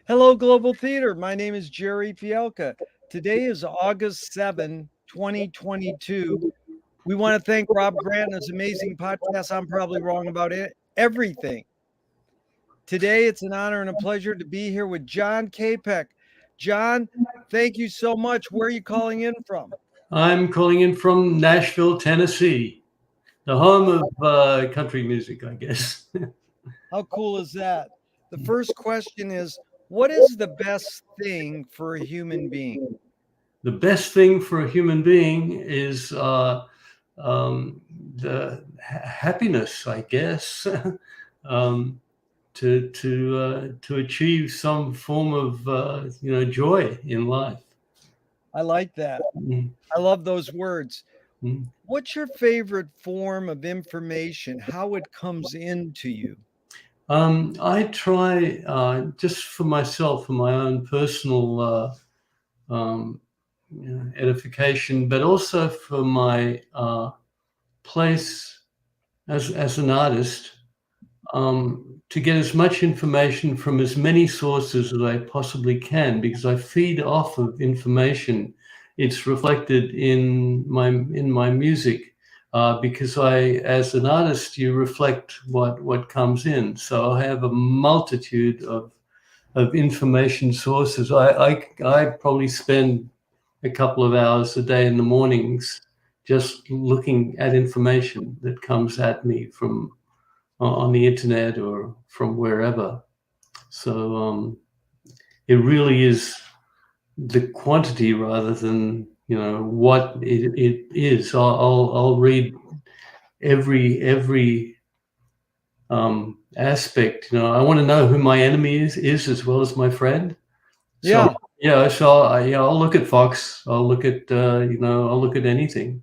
Hello, Global Theater. My name is Jerry Fielka. Today is August 7, 2022. We want to thank Rob Grant and his amazing podcast. I'm probably wrong about everything. Today, it's an honor and a pleasure to be here with John Capek. John, thank you so much. Where are you calling in from? I'm calling in from Nashville, Tennessee, the home of country music, I guess. How cool is that? The first question is, what is the best thing for a human being? The best thing for a human being is the happiness, I guess, um, to achieve some form of joy in life. I like that. Mm, I love those words. mm. What's your favorite form of information? How it comes into you? I try just for myself, for my own personal um, edification, but also for my place as an artist, to get as much information from as many sources as I possibly can, because I feed off of information. It's reflected in my music, because as an artist, you reflect what comes in. So I have a multitude of information sources. I probably spend a couple of hours a day in the mornings just looking at information that comes at me from on the internet or from wherever. So it really is the quantity rather than what it is. I'll read every aspect. I want to know who my enemy is as well as my friend. So Yeah, I'll look at Fox. I'll look at I'll look at anything.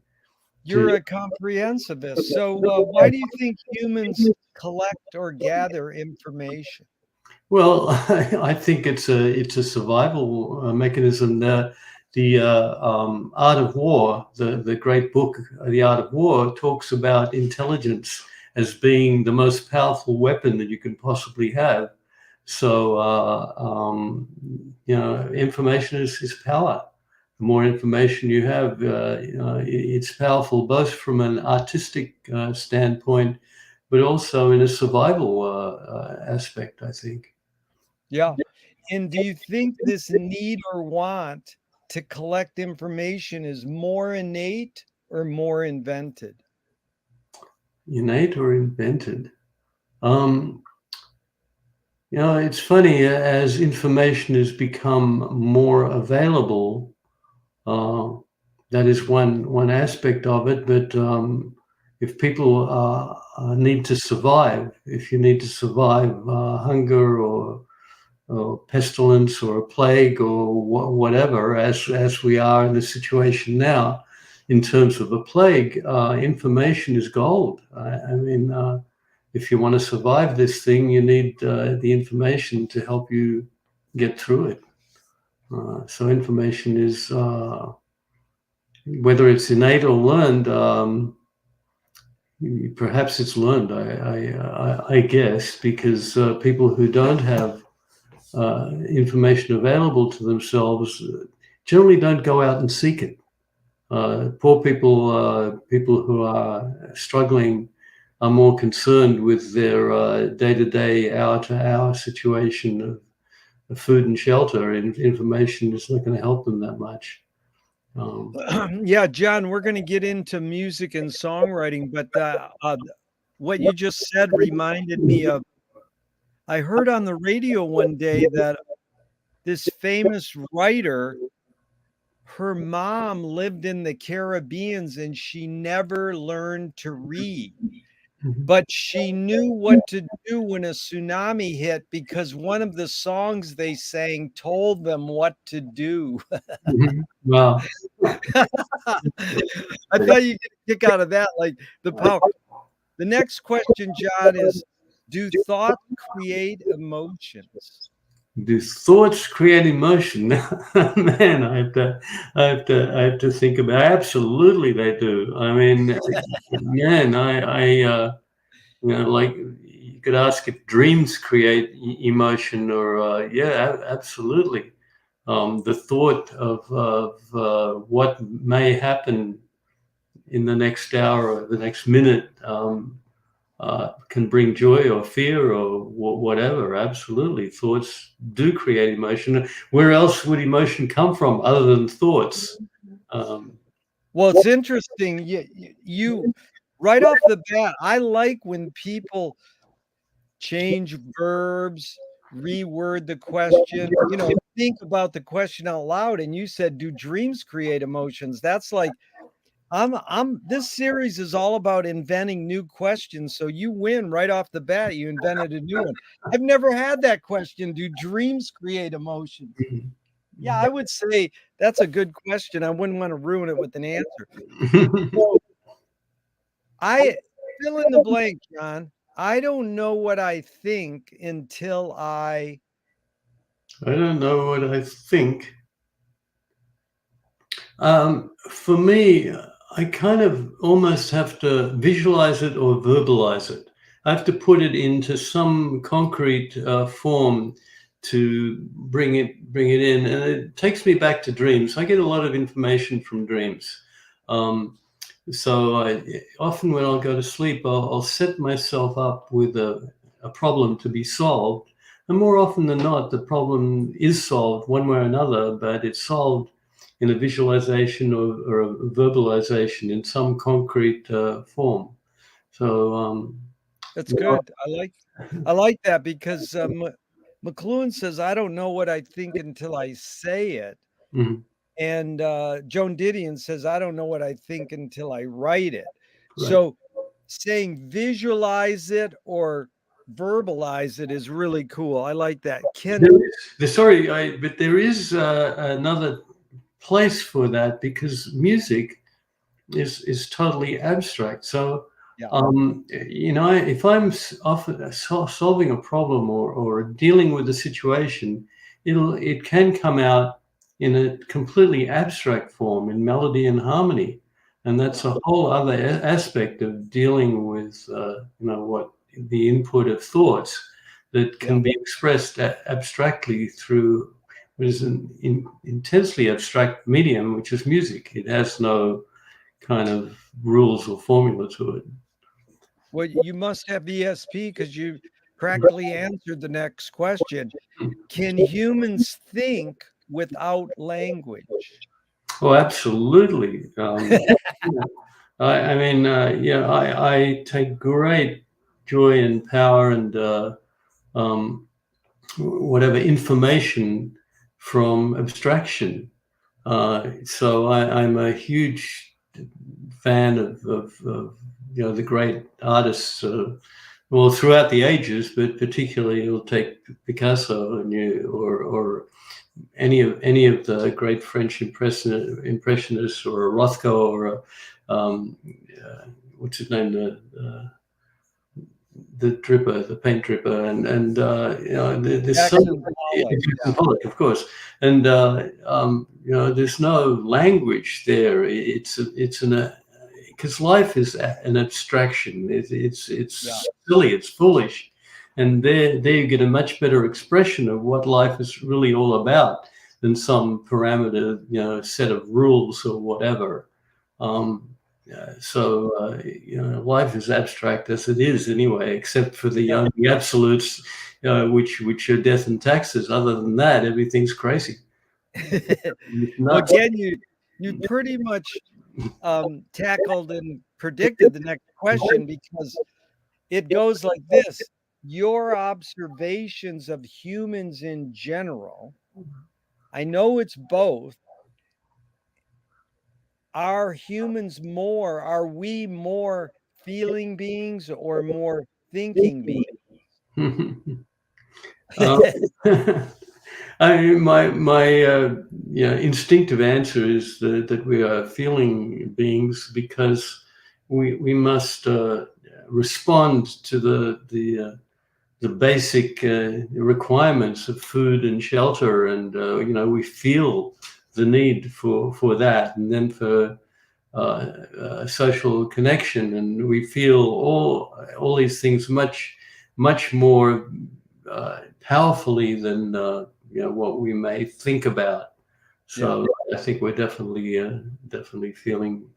To you're a comprehensivist. So, why do you think humans collect or gather information? Well, I think it's a survival mechanism. The Art of War, the great book, The Art of War, talks about intelligence as being the most powerful weapon that you can possibly have. So, information is power. The more information you have, it's powerful both from an artistic standpoint, but also in a survival aspect, I think. Yeah. And do you think this need or want to collect information is more innate or more invented? Innate or invented? Um, it's funny, as information has become more available. Uh, that is one aspect of it. But if people need to survive, if you need to survive hunger or pestilence or a plague or whatever, as we are in the situation now, in terms of a plague, information is gold. I mean, if you want to survive this thing, you need the information to help you get through it. So information is, whether it's innate or learned, perhaps it's learned, I guess, because people who don't have information available to themselves generally don't go out and seek it. Poor people, people who are struggling, are more concerned with their day-to-day, hour-to-hour situation of food and shelter, and information is not going to help them that much. Um, Yeah, John, we're going to get into music and songwriting, but what you just said reminded me of I heard on the radio one day that this famous writer, her mom lived in the Caribbeans and she never learned to read. But she knew what to do when a tsunami hit because one of the songs they sang told them what to do. well, I thought you get a kick out of that, like the power. The next question, John, is do thoughts create emotions? do thoughts create emotion? Man, I have to think about. Absolutely, they do. I mean, man, like you could ask if dreams create emotion, or yeah, absolutely. The thought of what may happen in the next hour or the next minute can bring joy or fear or whatever. Absolutely, thoughts do create emotion. Where else would emotion come from other than thoughts? Well, it's interesting. You right off the bat, I like when people change verbs, reword the question, think about the question out loud. And you said, do dreams create emotions? That's like, this series is all about inventing new questions. So you win right off the bat. You invented a new one. I've never had that question. Do dreams create emotions? Yeah, I would say that's a good question. I wouldn't want to ruin it with an answer. So I fill in the blank, John. I don't know what I think until I don't know what I think. For me, I kind of almost have to visualize it or verbalize it. I have to put it into some concrete form to bring it in, and it takes me back to dreams. I get a lot of information from dreams. So often when I'll go to sleep, I'll set myself up with a problem to be solved. And more often than not, the problem is solved one way or another, but it's solved in a visualization or a verbalization in some concrete form. So that's good. I like that because McLuhan says, I don't know what I think until I say it. Mhm. And Joan Didion says, I don't know what I think until I write it. Right. So saying visualize it or verbalize it is really cool. I like that. But there is another place for that, because music is totally abstract. So Yeah. if I'm often solving a problem or dealing with a situation, it can come out in a completely abstract form, in melody and harmony, and that's a whole other aspect of dealing with what the input of thoughts that can be expressed abstractly through what is an intensely abstract medium, which is music. It has no kind of rules or formula to it. Well, you must have ESP because you practically answered the next question. Can humans think without language? Oh, absolutely. I take great joy and power and whatever information from abstraction. So I'm a huge fan of the great artists, well, throughout the ages, but particularly you'll take Picasso or any of the great French impressionists, or Rothko, or what's his name, the dripper, the paint dripper, and there's Jackson Pollock, of course, and there's no language there. It's because life is an abstraction. It's silly, it's foolish, and there you get a much better expression of what life is really all about than some parameter, set of rules or whatever. Life is abstract as it is anyway, except for the absolutes, which are death and taxes. Other than that, everything's crazy. Well, again, you pretty much tackled and predicted the next question, because it goes like this. Your observations of humans in general, I know it's both. Are we more feeling beings or more thinking beings? I mean, my instinctive answer is that we are feeling beings, because we must respond to the basic requirements of food and shelter, and we feel the need for that, and then for social connection, and we feel all these things much much more powerfully than what we may think about. So I think we're definitely feeling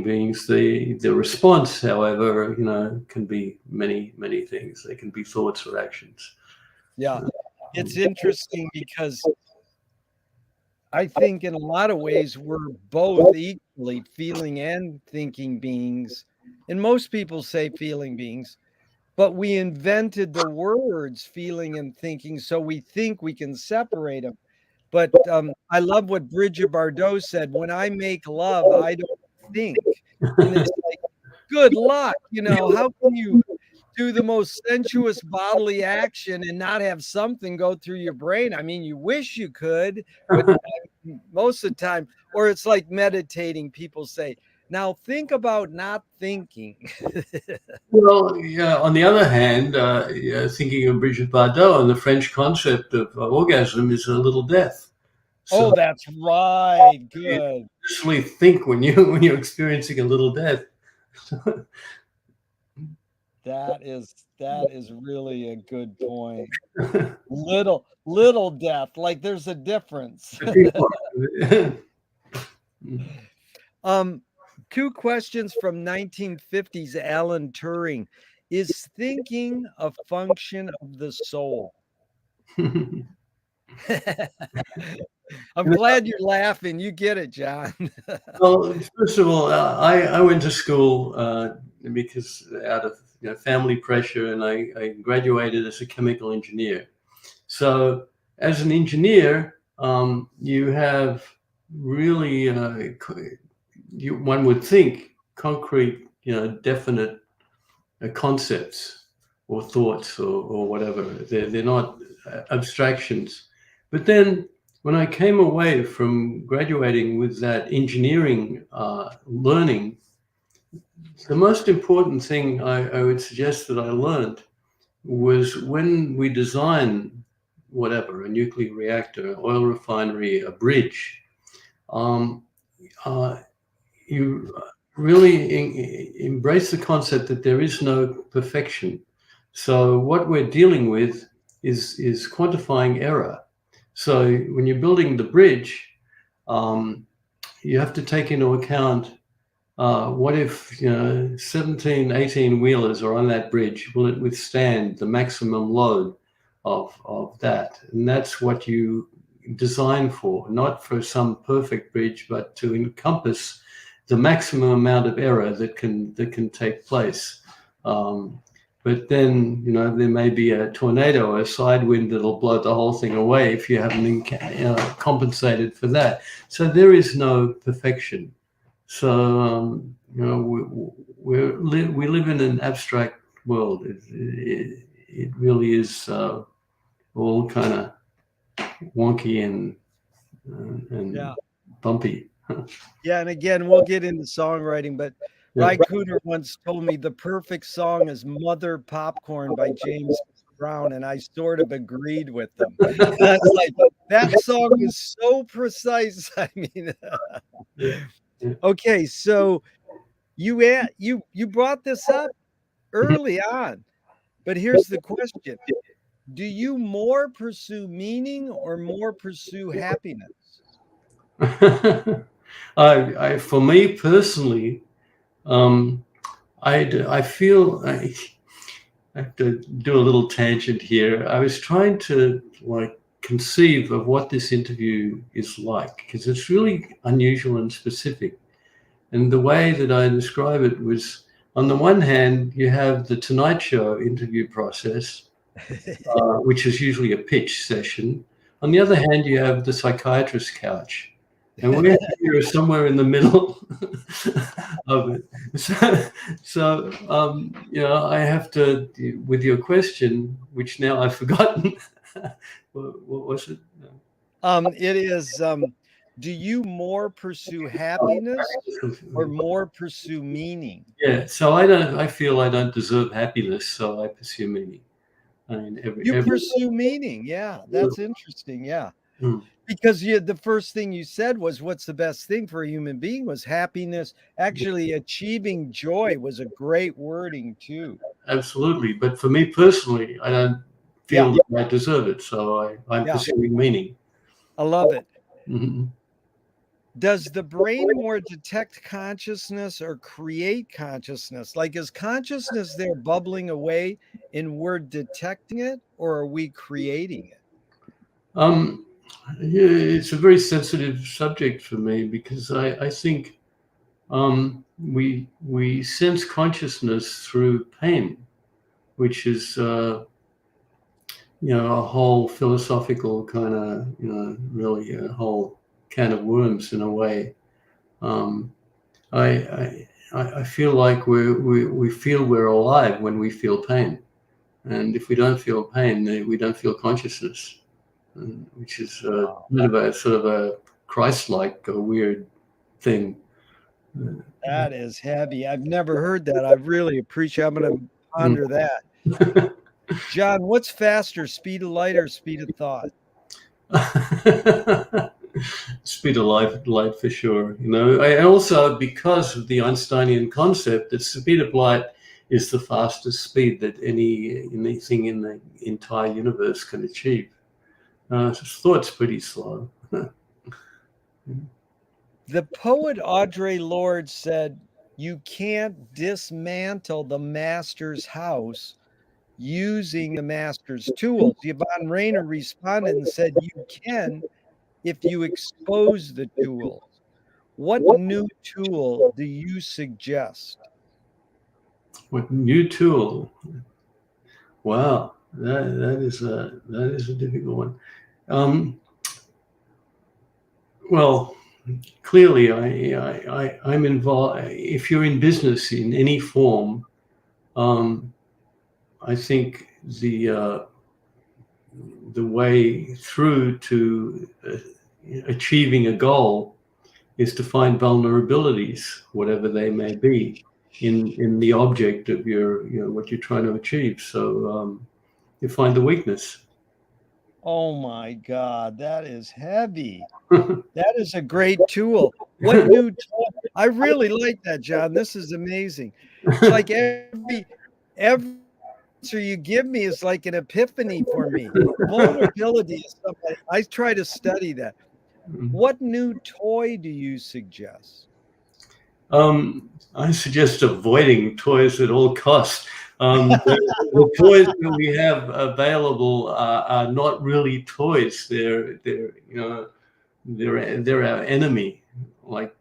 beings. The response, however, can be many things. They can be thoughts or actions. Yeah. It's interesting because I think in a lot of ways we're both equally feeling and thinking beings. And most people say feeling beings, but we invented the words feeling and thinking, so we think we can separate them. But I love what Bridget Bardot said. When I make love, I don't think. And it's like, good luck. How can you do the most sensuous bodily action and not have something go through your brain? I mean, you wish you could, but most of the time, or it's like meditating. People say, now think about not thinking. Well, yeah, on the other hand, thinking of Brigitte Bardot and the French concept of orgasm is a little death. So Oh, that's right. you Good. actually think when you're experiencing a little death. That is really a good point. Little death, like there's a difference. Two questions from 1950s Alan Turing. Is thinking a function of the soul? I'm glad you're laughing. You get it, John. Well, first of all, I went to school because out of family pressure, and I graduated as a chemical engineer. So, as an engineer, you have really one would think concrete, definite concepts or thoughts or whatever. They're not abstractions. But then when I came away from graduating with that engineering learning, the most important thing I would suggest that I learned was when we design whatever, a nuclear reactor, oil refinery, a bridge, you really embrace the concept that there is no perfection. So what we're dealing with is quantifying error. So when you're building the bridge, you have to take into account what if 17, 18 wheelers are on that bridge? Will it withstand the maximum load of that? And that's what you design for, not for some perfect bridge, but to encompass the maximum amount of error that can take place. But then, there may be a tornado, a side wind that'll blow the whole thing away if you haven't compensated for that. So there is no perfection. So, we live in an abstract world. It really is all kind of wonky and bumpy. Yeah, and again, we'll get into songwriting, but Ry Cooder once told me the perfect song is Mother Popcorn by James Brown, and I sort of agreed with them. That's like, that song is so precise. I mean, okay, so you brought this up early on, but here's the question. Do you more pursue meaning or more pursue happiness? For me personally, I feel I have to do a little tangent here. I was trying to conceive of what this interview is like, because it's really unusual and specific. And the way that I describe it was, on the one hand, you have the Tonight Show interview process, which is usually a pitch session. On the other hand, you have the psychiatrist's couch. And we're here somewhere in the middle of it. So I have to, with your question, which now I've forgotten, what was it? It is, do you more pursue happiness or more pursue meaning? Yeah, so I feel I don't deserve happiness, so I pursue meaning. I mean, You pursue meaning. Yeah, that's interesting. Yeah. Mm. Because the first thing you said was, what's the best thing for a human being was happiness. Actually, achieving joy was a great wording too. Absolutely. But for me personally, I don't Yeah, feel that I deserve it. So I'm yeah, pursuing meaning. I love it. Mhm. Does the brain more detect consciousness or create consciousness? Like, is consciousness there bubbling away and we're detecting it, or are we creating it? Um, yeah, it's a very sensitive subject for me because I think we sense consciousness through pain, which is a whole philosophical kind of really a whole can of worms in a way. Um, I feel like we feel we're alive when we feel pain, and if we don't feel pain, then we don't feel consciousness, which is Wow, kind of a sort of a Christ-like weird thing. that is heavy. I've never heard that. I really appreciate. I'm going to ponder that. John, what's faster, speed of light or speed of thought? Speed of light for sure. I also, because of the Einsteinian concept, that speed of light is the fastest speed that anything in the entire universe can achieve. Thought's pretty slow. The poet Audre Lorde said, "You can't dismantle the master's house using the master's tools." Yvonne Rainer responded and said, "You can if you expose the tools." What new tool do you suggest? What new tool? Wow, that is a difficult one. Well, clearly, I'm involved. If you're in business in any form, I think the way through to achieving a goal is to find vulnerabilities, whatever they may be, in the object of what you're trying to achieve. So you find the weakness. Oh my God, that is heavy. That is a great tool. What new tool? I really like that, John. This is amazing. It's like every answer you give me is like an epiphany for me. Vulnerability is something I try to study that. What new toy do you suggest? I suggest avoiding toys at all costs. The toys that we have available are not really toys. They're our enemy. Like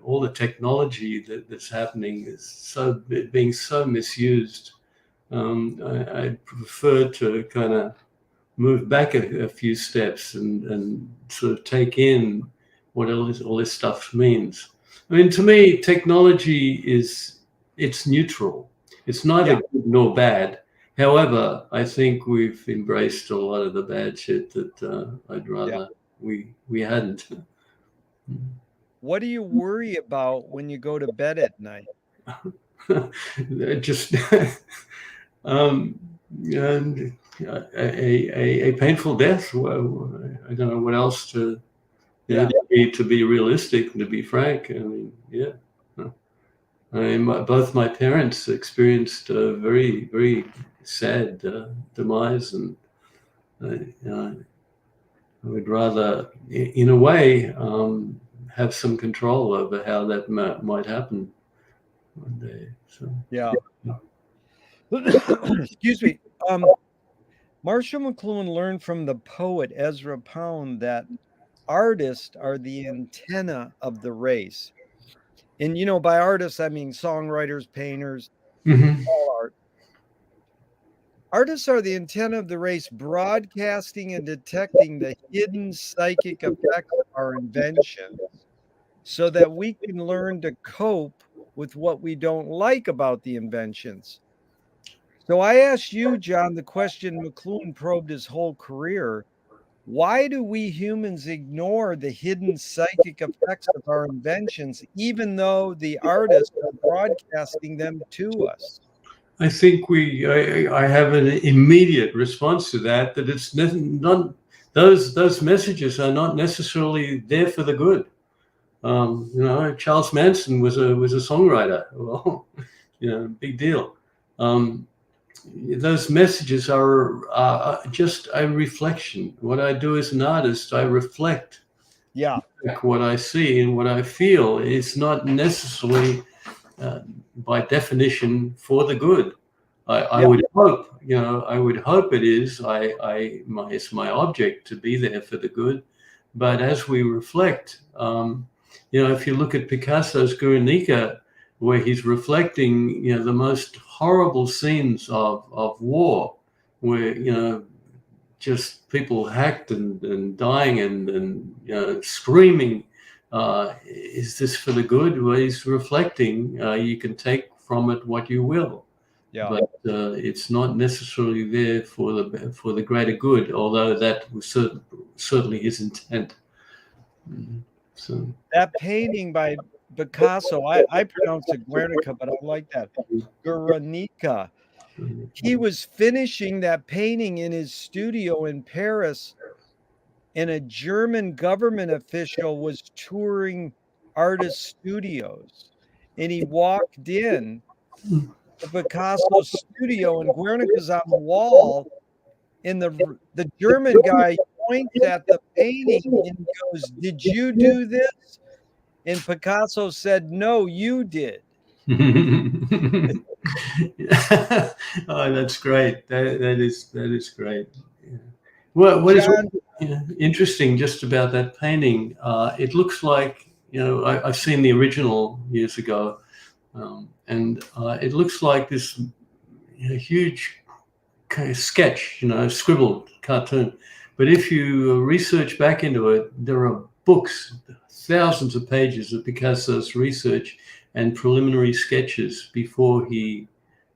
all the technology that's happening is being so misused. I prefer to kind of move back a few steps and sort of take in what all this stuff means. I mean, to me, technology it's neutral. It's neither Yeah, good nor bad. However, I think we've embraced a lot of the bad shit that I'd yeah. rather we hadn't. What do you worry about when you go to bed at night? Just um, and a painful death. Well, I don't know what else Yeah. to be realistic and to be frank. I mean, yeah. I mean, both my parents experienced a very, very sad demise, and I would rather, in a way, have some control over how that might happen one day. So, Yeah. yeah. Excuse me. Marshall McLuhan learned from the poet Ezra Pound that artists are the antenna of the race. And by artists, I mean songwriters, painters, Mhm. all art. Artists are the antenna of the race, broadcasting and detecting the hidden psychic effects of our inventions so that we can learn to cope with what we don't like about the inventions. So I asked you, John, the question McLuhan probed his whole career. Why do we humans ignore the hidden psychic effects of our inventions, even though the artists are broadcasting them to us? I think I have an immediate response to that. That it's those messages are not necessarily there for the good. Charles Manson was a songwriter. Well, big deal. Those messages are just a reflection. What I do as an artist, I reflect what I see and what I feel. It's not necessarily, by definition, for the good. I would hope, I would hope it is. It's my object to be there for the good. But as we reflect, if you look at Picasso's Guernica, where he's reflecting, the most horrible scenes of war, where, just people hacked and dying and screaming. Is this for the good? Well, he's reflecting. You can take from it what you will. Yeah. But it's not necessarily there for the greater good, although that was certainly his intent. So that painting by Picasso, I pronounce it Guernica, but I like that. Guernica. He was finishing that painting in his studio in Paris, and a German government official was touring artist studios, and he walked in the Picasso studio, and Guernica's on the wall, and the German guy points at the painting and goes, "Did you do this?" And Picasso said, "No, you did." Oh, that's great. That is great. Yeah. What John, is interesting just about that painting? It looks like, I've seen the original years ago, and it looks like this huge kind of sketch, scribbled cartoon. But if you research back into it, there are books, thousands of pages of Picasso's research and preliminary sketches before he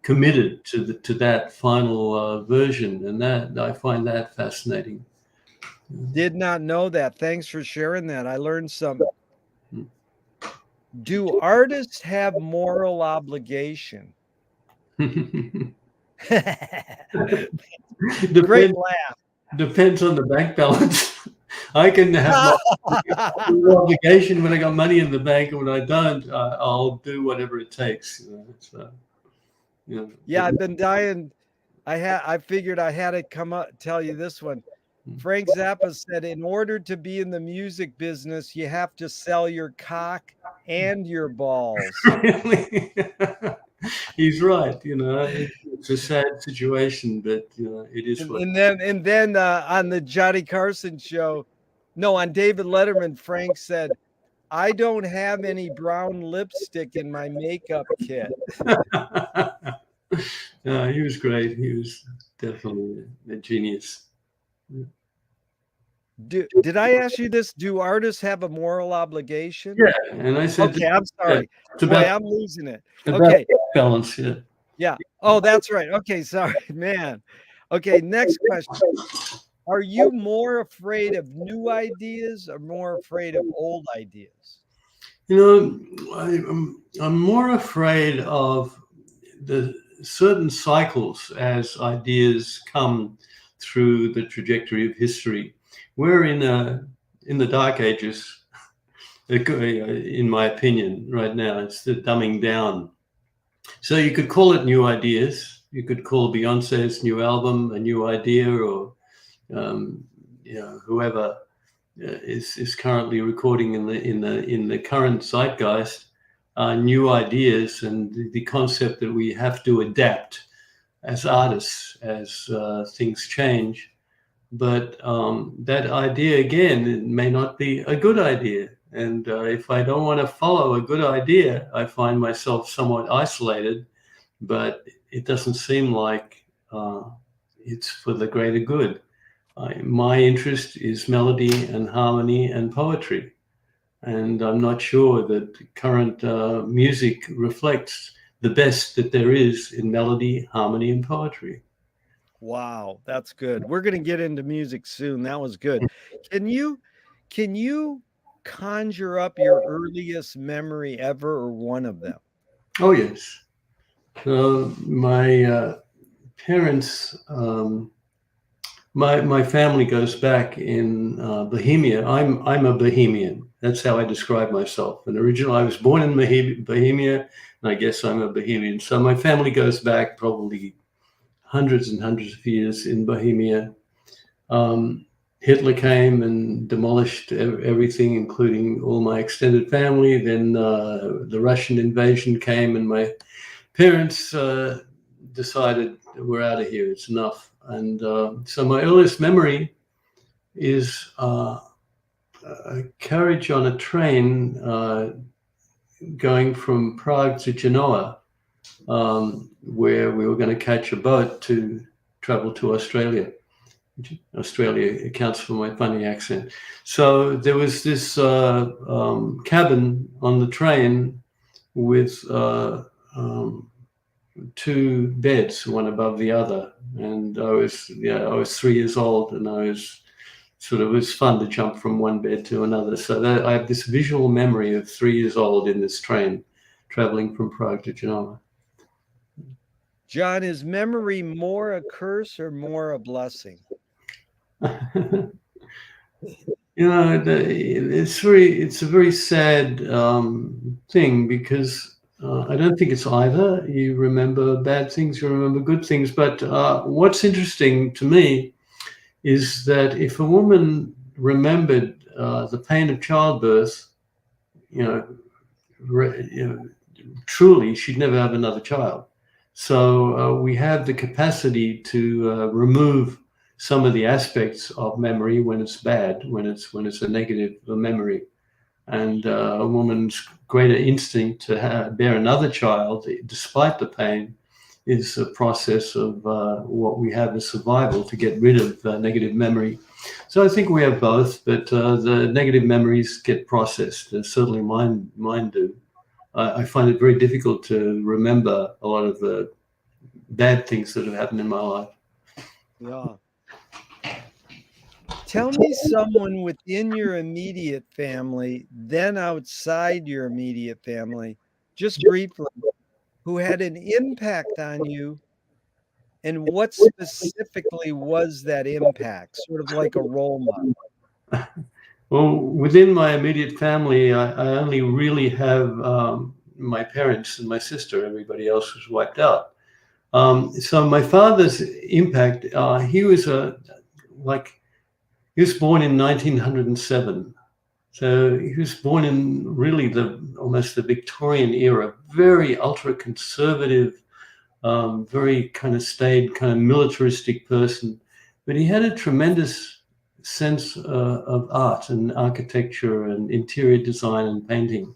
committed to that final version, and that I find that fascinating. Did not know that. Thanks for sharing that. I learned something. Do artists have moral obligation? Great laugh. Depends on the bank balance. I can have my obligation when I got money in the bank, and when I don't, I'll do whatever it takes. Yeah, I've been dying. I figured I had to come up tell you this one. Frank Zappa said, in order to be in the music business, you have to sell your cock and your balls. Really? He's right. It's a sad situation, but it is. And then on the Johnny Carson show, no, on David Letterman, Frank said, "I don't have any brown lipstick in my makeup kit." He was great. He was definitely a genius. Did I ask you this? Do artists have a moral obligation? Yeah, and I said, okay, I'm sorry. Yeah, Boy, I'm losing it. Okay, balance. Yeah. Yeah. Oh, that's right. Okay, sorry, man. Okay, next question. Are you more afraid of new ideas or more afraid of old ideas? I'm more afraid of the certain cycles as ideas come through the trajectory of history. We're in the dark ages, in my opinion, right now. It's the dumbing down. So you could call it new ideas. You could call Beyonce's new album a new idea, or whoever is currently recording in the current zeitgeist new ideas, and the concept that we have to adapt as artists as things change. But that idea, again, it may not be a good idea. And if I don't want to follow a good idea, I find myself somewhat isolated, but it doesn't seem like it's for the greater good. My interest is melody and harmony and poetry. And I'm not sure that current music reflects the best that there is in melody, harmony, and poetry. Wow, that's good. We're going to get into music soon. That was good. Can you conjure up your earliest memory ever, or one of them? Oh, yes. My parents My family goes back in Bohemia. I'm a Bohemian. That's how I describe myself. And originally, I was born in Bohemia, and I guess I'm a Bohemian. So my family goes back probably hundreds and hundreds of years in Bohemia. Hitler came and demolished everything, including all my extended family. Then the Russian invasion came, and my parents decided we're out of here. It's enough. And so my earliest memory is a carriage on a train going from Prague to Genoa, where we were going to catch a boat to travel to Australia. Australia accounts for my funny accent. So there was this cabin on the train with two beds, one above the other. And I was 3 years old, and it was fun to jump from one bed to another. So I have this visual memory of 3 years old in this train traveling from Prague to Genoa. John, is memory more a curse or more a blessing? It's a very sad thing, because I don't think it's either. You remember bad things, you remember good things. But what's interesting to me is that if a woman remembered the pain of childbirth, truly, she'd never have another child. So we have the capacity to remove some of the aspects of memory when it's bad, when it's a negative memory. And a woman's greater instinct to bear another child, despite the pain, is a process of what we have as survival to get rid of negative memory. So I think we have both, but the negative memories get processed. Certainly mine do. I find it very difficult to remember a lot of the bad things that have happened in my life. Yeah. Tell me someone within your immediate family, then outside your immediate family, just briefly, who had an impact on you, and what specifically was that impact? Sort of like a role model. Well, within my immediate family, I only really have my parents and my sister. Everybody else was wiped out. So my father's impact, he was born in 1907. So he was born in really almost the Victorian era, very ultra conservative, very kind of staid, kind of militaristic person. But he had a tremendous sense of art and architecture and interior design and painting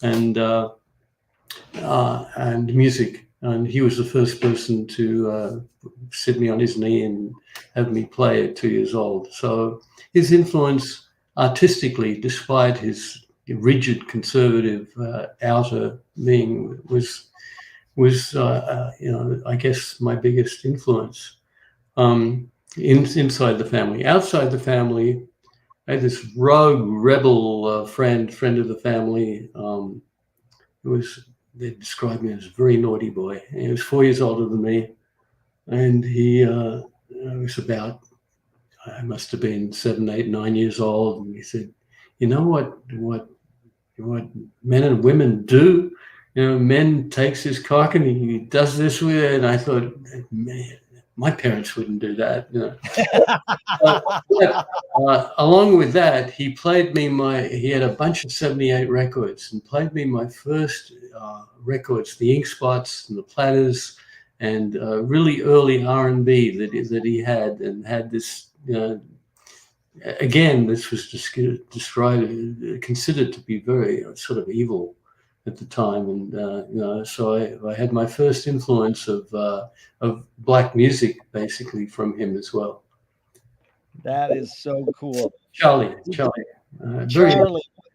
and music. And he was the first person to sit me on his knee and have me play at 2 years old. So his influence artistically, despite his rigid conservative outer being, was I guess my biggest influence inside the family. Outside the family, I had this rogue rebel friend of the family. They described me as a very naughty boy. He was 4 years older than me, and he was about, I must have been 7, 8, 9 years old. And he said, "You know what men and women do? Men takes his cock and he does this with it." And I thought, man, my parents wouldn't do that. Along with that, he played me he had a bunch of 78 records and played me my first records, the Ink Spots and the Platters, and really early R&B that he had, and had this, again, this was considered to be very sort of evil at the time. And, so I had my first influence of black music basically from him as well. That is so cool. Charlie. Charlie.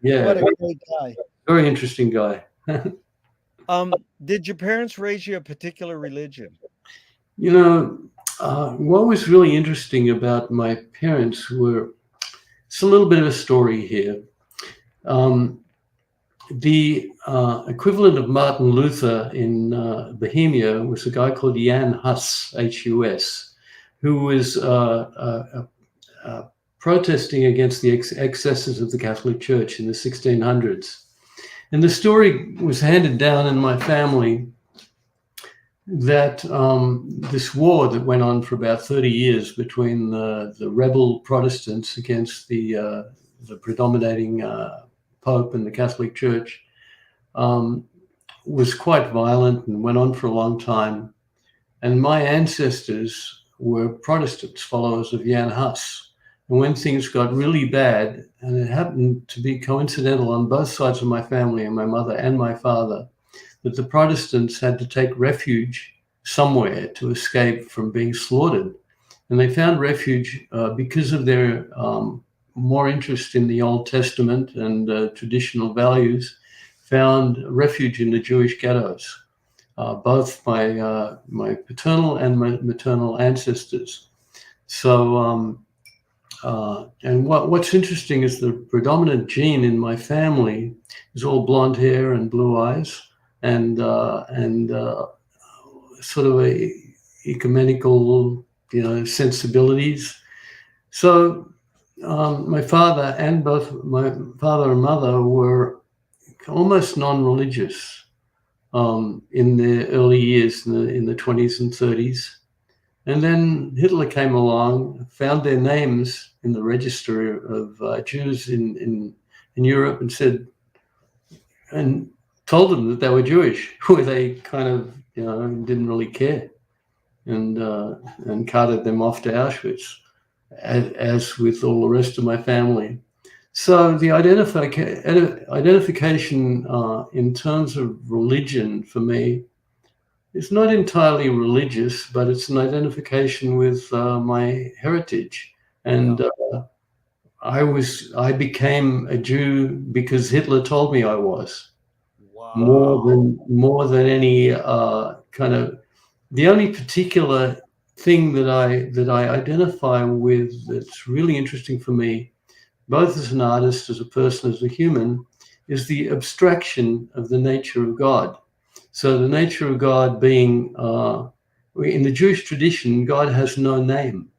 Yeah. What a great guy. Very interesting guy. Did your parents raise you a particular religion? What was really interesting about my parents it's a little bit of a story here. The equivalent of Martin Luther in Bohemia was a guy called Jan Hus, Hus, who was protesting against the excesses of the Catholic Church in the 1600s. And the story was handed down in my family that this war that went on for about 30 years between the rebel Protestants against the predominating Pope and the Catholic Church was quite violent and went on for a long time. And my ancestors were Protestants, followers of Jan Hus. And when things got really bad, and it happened to be coincidental on both sides of my family, and my mother and my father, that the Protestants had to take refuge somewhere to escape from being slaughtered. And they found refuge because of their more interest in the Old Testament and traditional values, found refuge in the Jewish ghettos. Both my paternal and my maternal ancestors. So, and what's interesting is the predominant gene in my family is all blonde hair and blue eyes, and sort of a ecumenical, sensibilities. So, my father and both my father and mother were almost non-religious. In the early years, in the 20s and 30s. And then Hitler came along, found their names in the register of Jews in Europe, and told them that they were Jewish, where they kind of didn't really care, and carted them off to Auschwitz, as with all the rest of my family. So the identification in terms of religion for me is not entirely religious, but it's an identification with my heritage. And I became a Jew because Hitler told me I was. Wow. More than any kind of, the only particular thing that I identify with that's really interesting for me, both as an artist, as a person, as a human, is the abstraction of the nature of God. So the nature of God being, in the Jewish tradition, God has no name.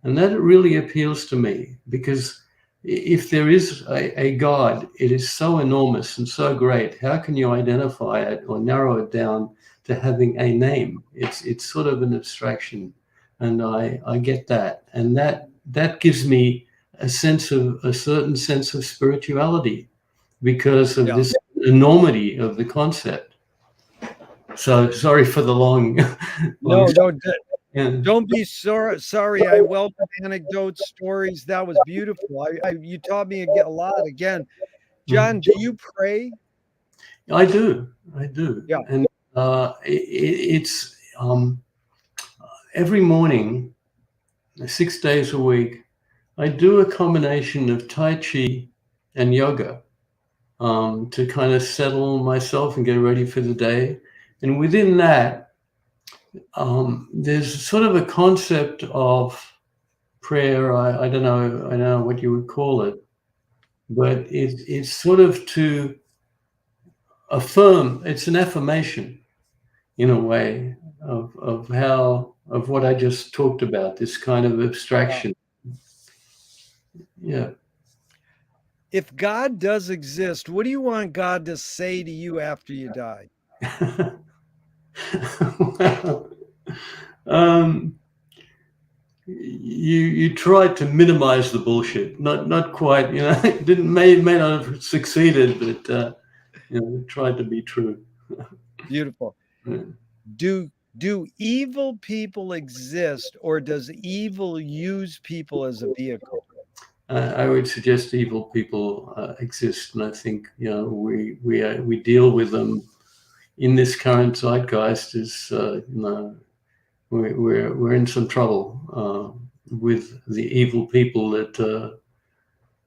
And that really appeals to me, because if there is a God, it is so enormous and so great. How can you identify it or narrow it down to having a name? It's sort of an abstraction. And I get that. And that gives me a certain sense of spirituality because of this enormity of the concept. So sorry for the long. No, Yeah. don't be sorry. I welcome anecdotes, stories. That was beautiful. You taught me a lot again. John, do you pray? I do. Yeah. And it's every morning, 6 days a week, I do a combination of Tai Chi and yoga to kind of settle myself and get ready for the day. And within that, there's sort of a concept of prayer. I don't know what you would call it, but it's sort of to affirm. It's an affirmation, in a way, of what I just talked about. This kind of abstraction. Yeah. If God does exist, what do you want God to say to you after you die? Well, you tried to minimize the bullshit. Not quite. Didn't may not have succeeded, but tried to be true. Beautiful. Yeah. Do evil people exist, or does evil use people as a vehicle? I would suggest evil people exist, and I think we deal with them in this current zeitgeist. We're in some trouble with the evil people that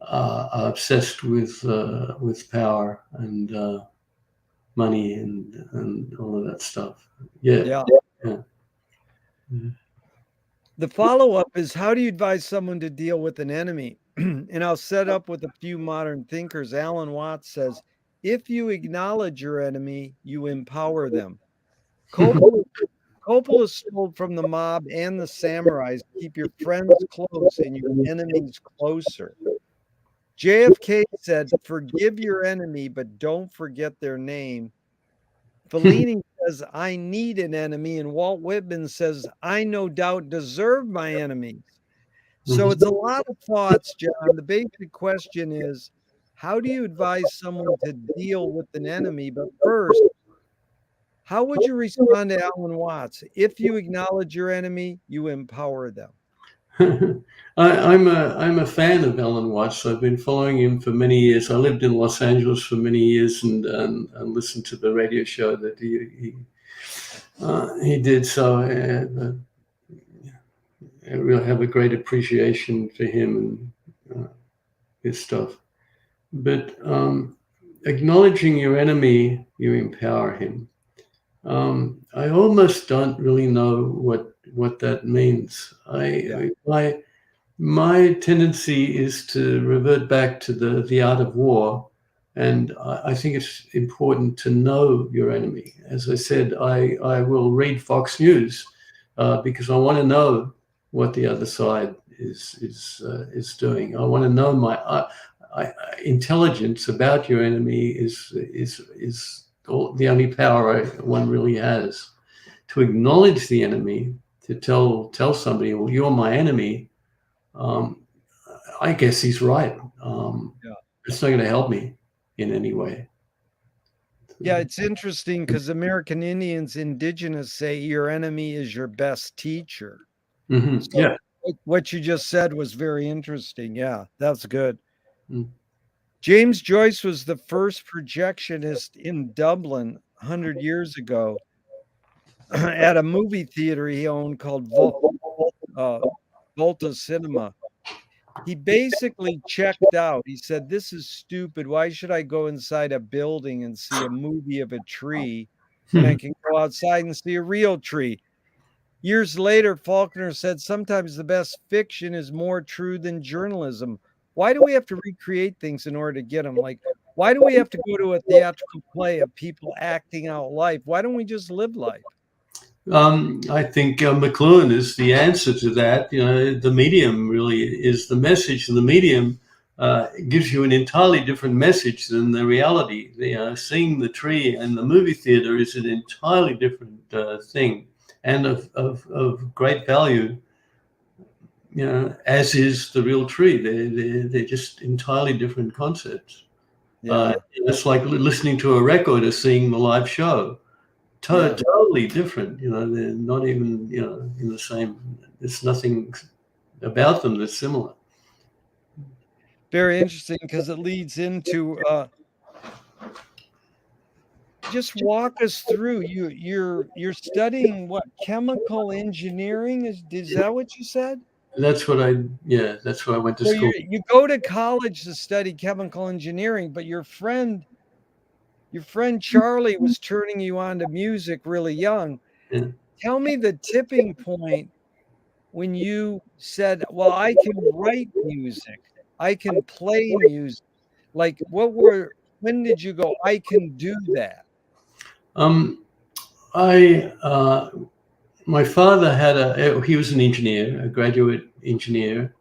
are obsessed with power and money and all of that stuff. Yeah. Yeah. The follow-up is, how do you advise someone to deal with an enemy? And I'll set up with a few modern thinkers. Alan Watts says, if you acknowledge your enemy, you empower them. Cope Coppola stole from the mob and the samurais. Keep your friends close and your enemies closer. JFK said, forgive your enemy, but don't forget their name. Fellini says, I need an enemy. And Walt Whitman says, I no doubt deserve my enemies. So it's a lot of thoughts, John. The basic question is, how do you advise someone to deal with an enemy? But first, how would you respond to Alan Watts? If you acknowledge your enemy, you empower them. I'm a fan of Alan Watts. I've been following him for many years. I lived in Los Angeles for many years and listened to the radio show that he did. So I really have a great appreciation for him and his stuff. But acknowledging your enemy, you empower him. I almost don't really know what that means. My tendency is to revert back to the art of war, and I think it's important to know your enemy. As I said, I will read Fox News because I want to know what the other side is doing. I want to know my intelligence about your enemy is the only power one really has. To acknowledge the enemy, to tell somebody, well, you're my enemy. I guess he's right. It's not going to help me in any way. Yeah, it's interesting because American Indians, indigenous, say your enemy is your best teacher. Mm-hmm. So yeah, what you just said was very interesting. Yeah, that's good. Mm. James Joyce was the first projectionist in Dublin 100 years ago at a movie theater he owned called Volta Cinema. He basically checked out. He said, this is stupid. Why should I go inside a building and see a movie of a tree when I can go outside and see a real tree? Years later, Faulkner said, sometimes the best fiction is more true than journalism. Why do we have to recreate things in order to get them? Like, why do we have to go to a theatrical play of people acting out life? Why don't we just live life? I think McLuhan is the answer to that. You know, the medium really is the message, and the medium gives you an entirely different message than the reality. Seeing the tree in the movie theater is an entirely different thing, and of great value. You know, as is the real tree. They're just entirely different concepts. Yeah. It's like listening to a record or seeing the live show. Totally different. You know, they're not even, in the same. There's nothing about them that's similar. Very interesting, because it leads into just walk us through. You're studying what, chemical engineering? Is that what you said? That's what I went to school. You go to college to study chemical engineering, but your friend Charlie was turning you on to music really young. Yeah. Tell me the tipping point when you said, well, I can write music, I can play music. Like, when did you go, I can do that? My father he was an engineer, a graduate engineer,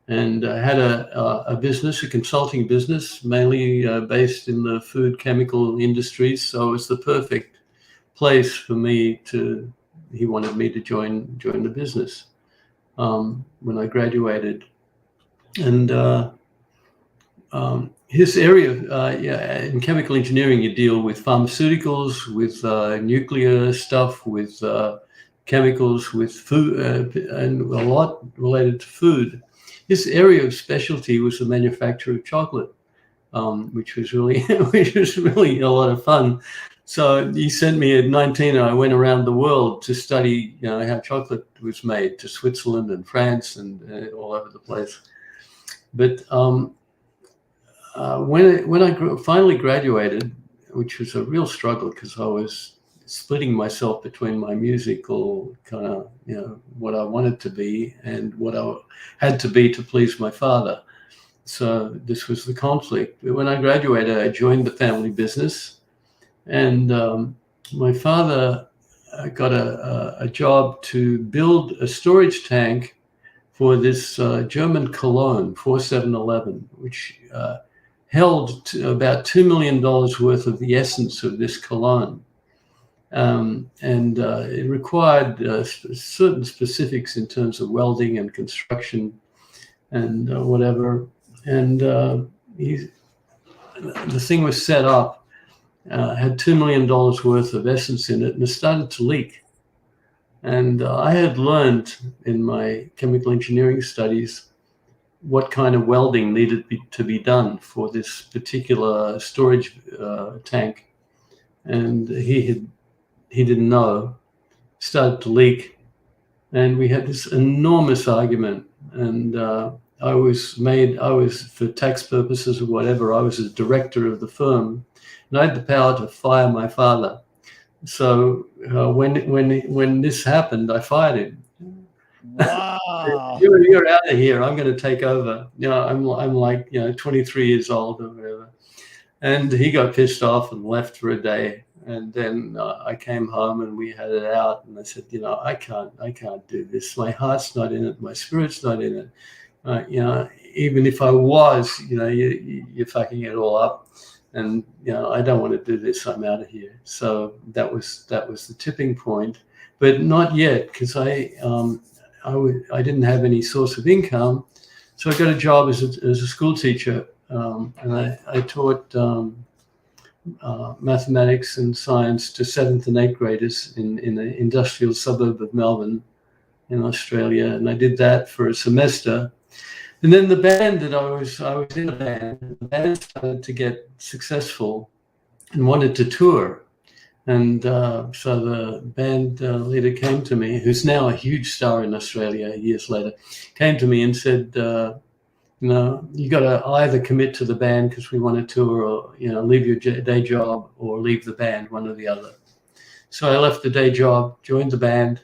and had a business, a consulting business, mainly based in the food chemical industries. So it was the perfect place for me he wanted me to join the business when I graduated. And his area, in chemical engineering, you deal with pharmaceuticals, with nuclear stuff, with chemicals, with food, and a lot related to food. His area of specialty was the manufacture of chocolate, which was really a lot of fun. So he sent me at 19, and I went around the world to study, how chocolate was made, to Switzerland and France and all over the place. But when I finally graduated, which was a real struggle because I was splitting myself between my musical kind of, what I wanted to be and what I had to be to please my father. So this was the conflict. When I graduated, I joined the family business, and my father got a job to build a storage tank for this German cologne, 4711, which held about $2 million worth of the essence of this cologne. And it required certain specifics in terms of welding and construction and whatever. And the thing was set up, had $2 million worth of essence in it, and it started to leak. And I had learned in my chemical engineering studies what kind of welding needed to be done for this particular storage tank. And he didn't know, started to leak. And we had this enormous argument. And I was, for tax purposes or whatever, I was a director of the firm. And I had the power to fire my father. So when this happened, I fired him. Wow. You're out of here. I'm going to take over. I'm like 23 years old or whatever. And he got pissed off and left for a day. And then I came home and we had it out. And I said, I can't do this. My heart's not in it. My spirit's not in it. Even if I was, you're fucking it all up. And I don't want to do this. I'm out of here. So that was the tipping point, but not yet, because I didn't have any source of income. So I got a job as a school teacher, and I taught mathematics and science to 7th and 8th graders in the industrial suburb of Melbourne in Australia. And I did that for a semester. And then the band that I was in the band started to get successful and wanted to tour. And so the band leader came to me, who's now a huge star in Australia years later, came to me and said, you got to either commit to the band because we want to tour, or, leave your day job or leave the band, one or the other. So I left the day job, joined the band,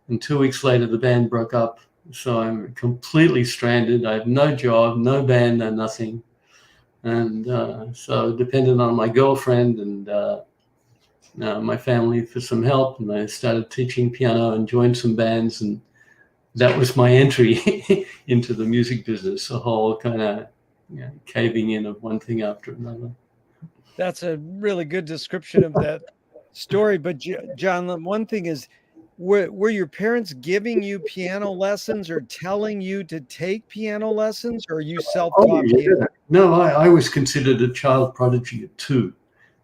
and 2 weeks later the band broke up. So I'm completely stranded. I have no job, no band, no nothing. And so depended on my girlfriend and my family for some help. And I started teaching piano and joined some bands. And that was my entry into the music business, a whole kind of caving in of one thing after another. That's a really good description of that story. But John, one thing is, were your parents giving you piano lessons or telling you to take piano lessons, or you self-taught piano? No, I was considered a child prodigy at 2.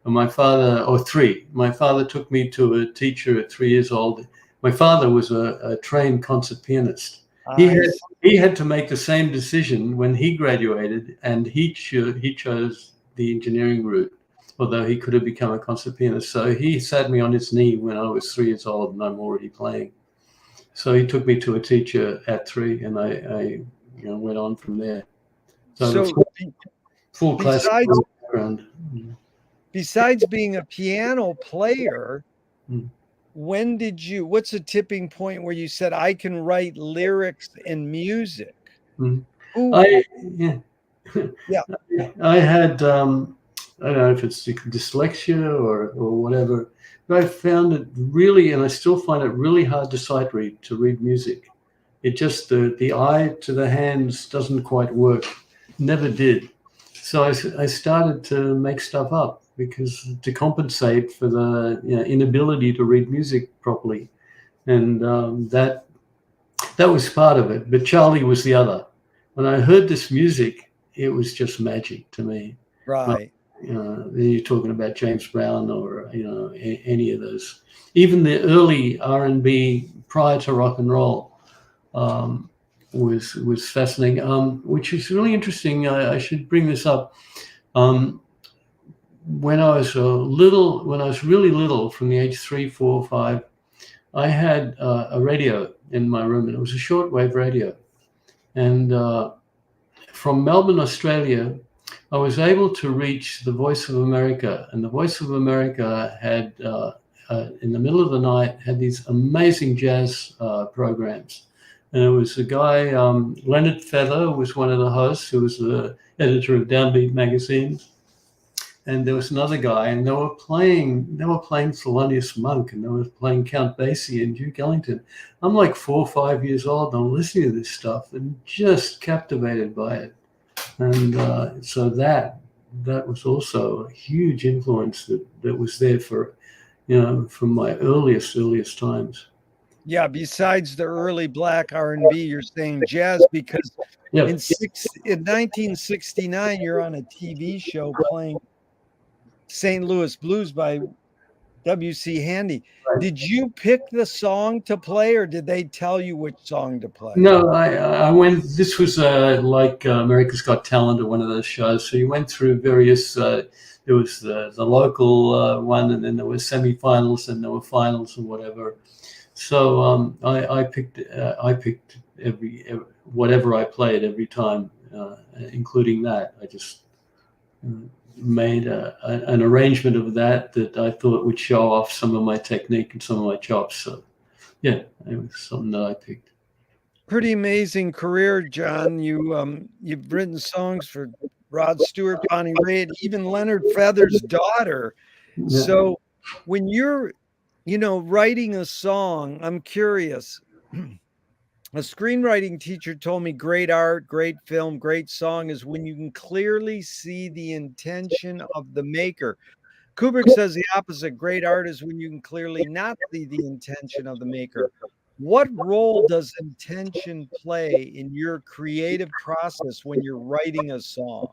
And my father, or 3, my father took me to a teacher at 3 years old. My father was a trained concert pianist. He had to make the same decision when he graduated, and he chose the engineering route, although he could have become a concert pianist. So he sat me on his knee when I was 3 years old and I'm already playing. So he took me to a teacher at 3, and I went on from there. So full classical background. Besides being a piano player, what's a tipping point where you said, I can write lyrics and music? I had, I don't know if it's dyslexia or whatever, but I found it really, and I still find it really hard to sight read, to read music. It just, the eye to the hands doesn't quite work. Never did. So I started to make stuff up, because to compensate for the inability to read music properly. And that was part of it. But Charlie was the other. When I heard this music, it was just magic to me. Right. You're talking about James Brown or any of those. Even the early R&B prior to rock and roll was fascinating. Which is really interesting. I should bring this up. When I was really little, from the age 3, 4, 5, I had a radio in my room, and it was a shortwave radio. And from Melbourne, Australia, I was able to reach the Voice of America, and the Voice of America had, in the middle of the night, had these amazing jazz programs. And it was a guy, Leonard Feather was one of the hosts, who was the editor of Downbeat magazine. and there was another guy, and they were playing Thelonious Monk, and they were playing Count Basie and Duke Ellington. I'm like 4 or 5 years old, and I'm listening to this stuff and just captivated by it. And so that was also a huge influence that was there for, from my earliest times. Yeah, besides the early black R&B, you're saying jazz because Yeah. in 1969 you're on a TV show playing St. Louis Blues by W.C. Handy. Did you pick the song to play, or did they tell you which song to play? No, I went. This was like America's Got Talent or one of those shows. So you went through various. There was the local one, and then there were semifinals, and there were finals and whatever. So I picked every whatever I played every time, including that. I just made an arrangement of that I thought would show off some of my technique and some of my chops. So yeah, it was something that I picked. Pretty amazing career, John. You've written songs for Rod Stewart, Bonnie Raitt, even Leonard Feather's daughter. Yeah. So when you're, writing a song, I'm curious. A screenwriting teacher told me great art, great film, great song is when you can clearly see the intention of the maker. Kubrick says the opposite. Great art is when you can clearly not see the intention of the maker. What role does intention play in your creative process when you're writing a song?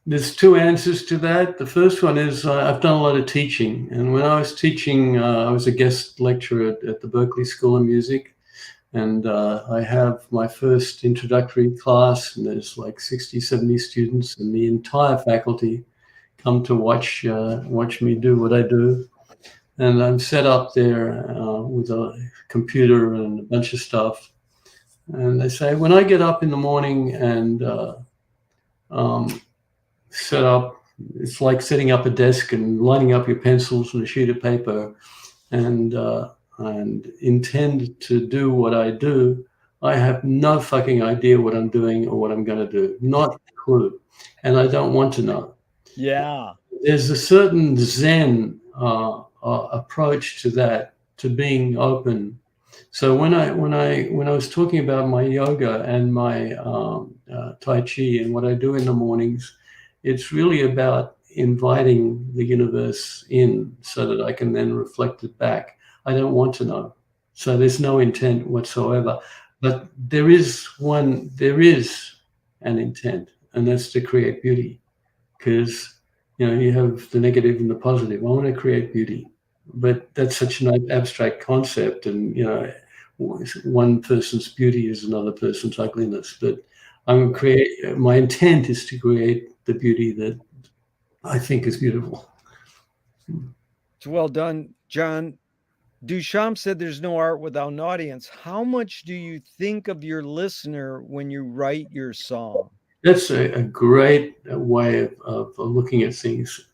There's two answers to that. The first one is I've done a lot of teaching. And when I was teaching, I was a guest lecturer at the Berklee School of Music. And I have my first introductory class, and there's like 60, 70 students, and the entire faculty come to watch me do what I do. And I'm set up there with a computer and a bunch of stuff. And they say, when I get up in the morning and set up, it's like setting up a desk and lining up your pencils and a sheet of paper and intend to do what I do. I have no fucking idea what I'm doing or what I'm going to do. Not a clue. And I don't want to know. Yeah. There's a certain Zen approach to that, to being open. So when I was talking about my yoga and my Tai Chi and what I do in the mornings, it's really about inviting the universe in so that I can then reflect it back. I don't want to know. So there's no intent whatsoever. But there is an intent, and that's to create beauty. Because, you have the negative and the positive. I want to create beauty. But that's such an abstract concept. And, one person's beauty is another person's ugliness. But my intent is to create the beauty that I think is beautiful. It's well done, John. Duchamp said there's no art without an audience. How much do you think of your listener when you write your song? That's a great way of looking at things.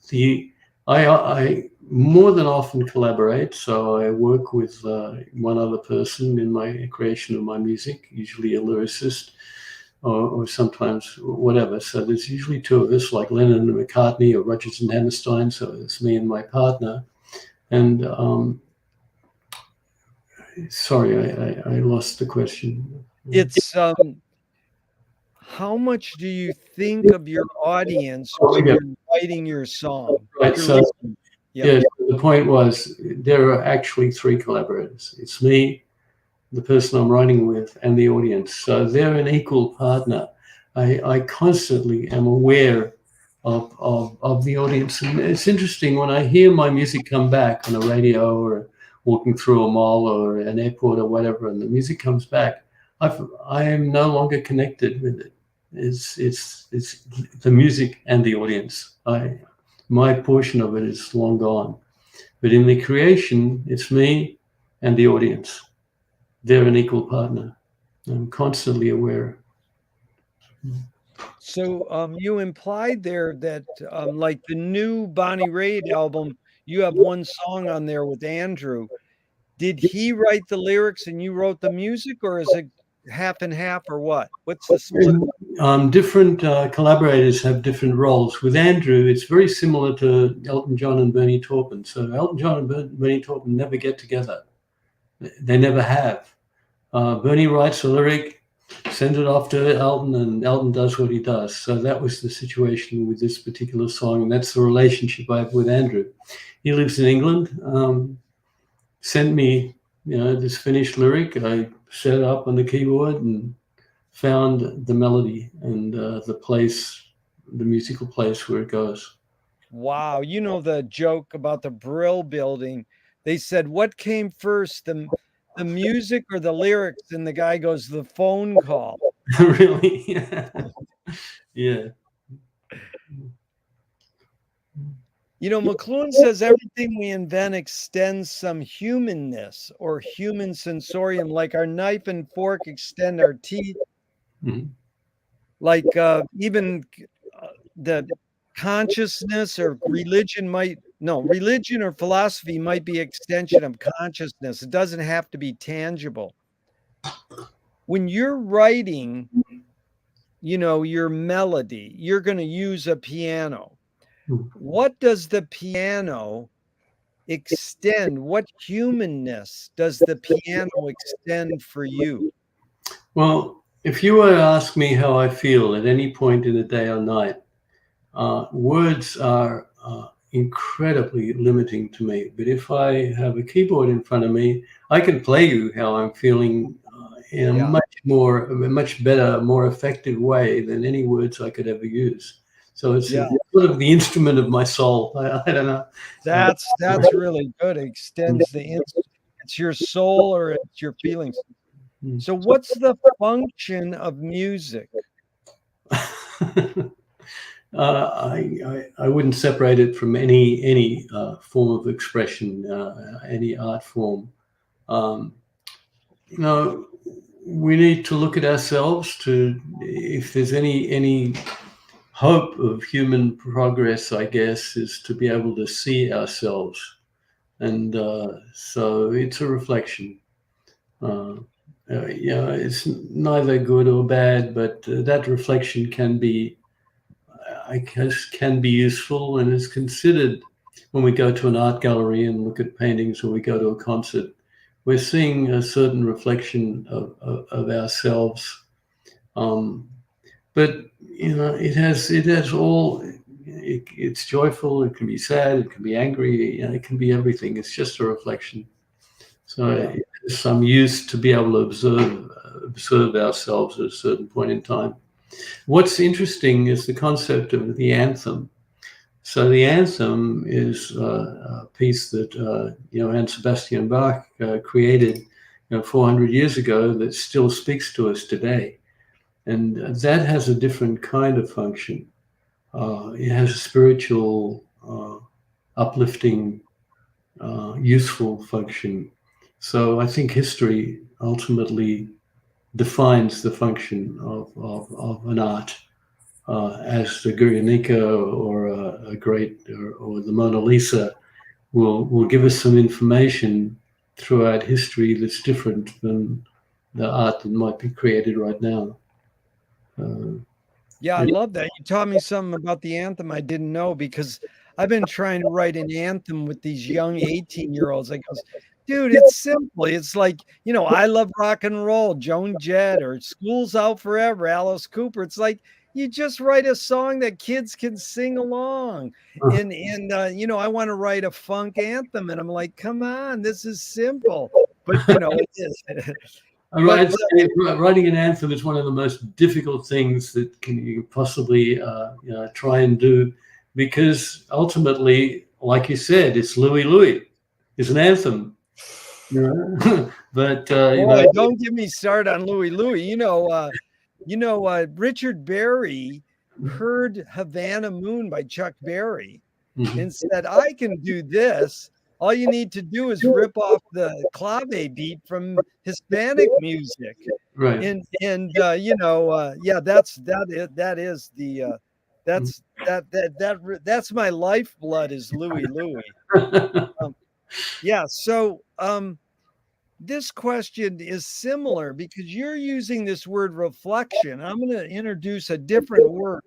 I more than often collaborate, so I work with one other person in my creation of my music, usually a lyricist, or sometimes whatever. So there's usually two of us, like Lennon and McCartney or Rodgers and Hammerstein. So it's me and my partner. And sorry, I lost the question. It's how much do you think of your audience when you're writing your song? Right. So yeah, the point was there are actually three collaborators. It's me, the person I'm writing with, and the audience. So they're an equal partner. I constantly am aware of the audience. And it's interesting when I hear my music come back on a radio or walking through a mall or an airport or whatever, and the music comes back, I am no longer connected with it. It's the music and the audience. My portion of it is long gone. But in the creation, it's me and the audience. They're an equal partner. I'm constantly aware. So you implied there that like the new Bonnie Raitt album, you have one song on there with Andrew. Did he write the lyrics and you wrote the music, or is it half and half, or what? What's the split? different collaborators have different roles. With Andrew, it's very similar to Elton John and Bernie Taupin. So Elton John and Bernie Taupin never get together. They never have. Bernie writes a lyric, sends it off to Elton, and Elton does what he does. So that was the situation with this particular song, and that's the relationship I have with Andrew. He lives in England. Sent me, this finished lyric. I set it up on the keyboard and found the melody and the musical place where it goes. Wow. You know the joke about the Brill building. They said, what came first, the music or the lyrics? And the guy goes, the phone call. Really? Yeah. McLuhan says everything we invent extends some humanness or human sensorium, like our knife and fork extend our teeth. Mm-hmm. Like even the consciousness or religion or philosophy might be extension of consciousness. It doesn't have to be tangible. When you're writing, your melody, you're going to use a piano. What does the piano extend? What humanness does the piano extend for you? Well, if you were to ask me how I feel at any point in the day or night, words are incredibly limiting to me. But if I have a keyboard in front of me, I can play you how I'm feeling in a much better, more effective way than any words I could ever use. So it's sort of the instrument of my soul. I don't know. That's really good. It extends it's your soul or it's your feelings. So what's the function of music? I wouldn't separate it from any form of expression, any art form. We need to look at ourselves if there's any hope of human progress, I guess, is to be able to see ourselves. And so it's a reflection. It's neither good or bad, but that reflection can be useful and is considered when we go to an art gallery and look at paintings, or we go to a concert. We're seeing a certain reflection of ourselves. But it has all. It's joyful. It can be sad. It can be angry. It can be everything. It's just a reflection. So it's some use to be able to observe ourselves at a certain point in time. What's interesting is the concept of the anthem. So the anthem is a piece that Johann Sebastian Bach created 400 years ago that still speaks to us today. And that has a different kind of function. It has a spiritual, uplifting, useful function. So I think history ultimately defines the function of an art, as the Guernica or a great or the Mona Lisa will give us some information throughout history that's different than the art that might be created right now. I love that. You taught me something about the anthem I didn't know, because I've been trying to write an anthem with these young 18-year-olds. I goes, dude, it's simple. It's like, I love rock and roll, Joan Jett, or School's Out Forever, Alice Cooper. It's like, you just write a song that kids can sing along. And I want to write a funk anthem. And I'm like, come on, this is simple. But, it is. Writing an anthem is one of the most difficult things that you possibly try and do, because ultimately, like you said, it's Louie Louie. It's an anthem. But don't get me started on Louie Louie. Richard Berry heard Havana Moon by Chuck Berry and said, I can do this. All you need to do is rip off the clave beat from Hispanic music. Right. That's my lifeblood is Louie Louie. So this question is similar because you're using this word reflection. I'm going to introduce a different word,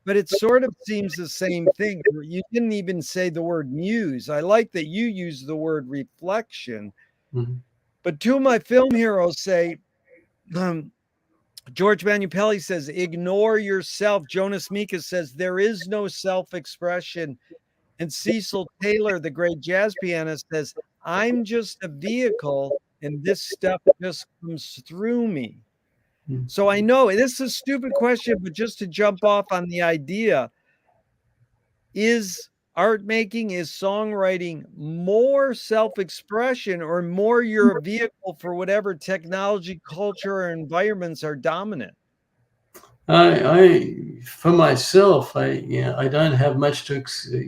but it sort of seems the same thing. You didn't even say the word muse. I like that you use the word reflection. Mhm. But two of my film heroes say, George Manupelli says, ignore yourself. Jonas Mekas says, there is no self-expression. And Cecil Taylor, the great jazz pianist, says, I'm just a vehicle and this stuff just comes through me. Mm. So I know this is a stupid question, but just to jump off on the idea, is art making, is songwriting more self-expression or more you're a vehicle for whatever technology, culture, or environments are dominant? For myself, I don't have much to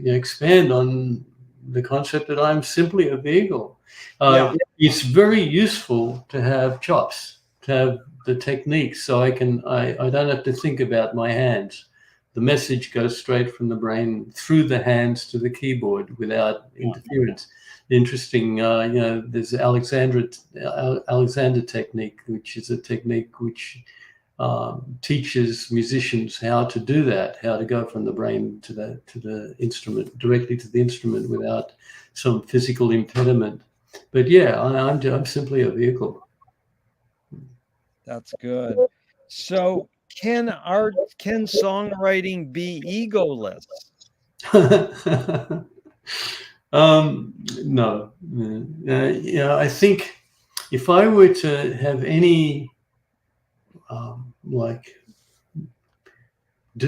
expand on the concept that I'm simply a vehicle. Yeah. It's very useful to have chops, to have the techniques, so I don't have to think about my hands. The message goes straight from the brain through the hands to the keyboard without interference. Interesting, there's Alexander technique, which is a technique which teaches musicians how to do that, how to go from the brain to the instrument, directly to the instrument without some physical impediment. But yeah, I'm simply a vehicle. That's good. So can songwriting be egoless? No. I think if I were to have any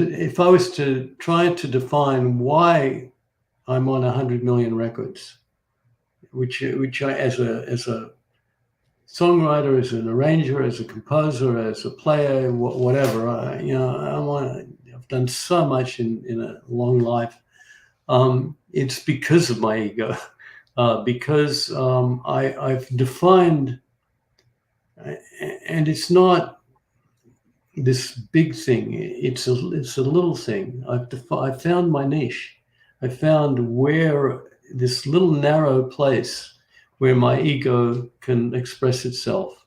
if I was to try to define why I'm on 100 million records, which I, as a songwriter, as an arranger, as a composer, as a player, whatever, I've done so much in a long life. It's because of my ego, because I've defined, and it's not this big thing. It's a little thing. I found my niche. I found where this little narrow place where my ego can express itself.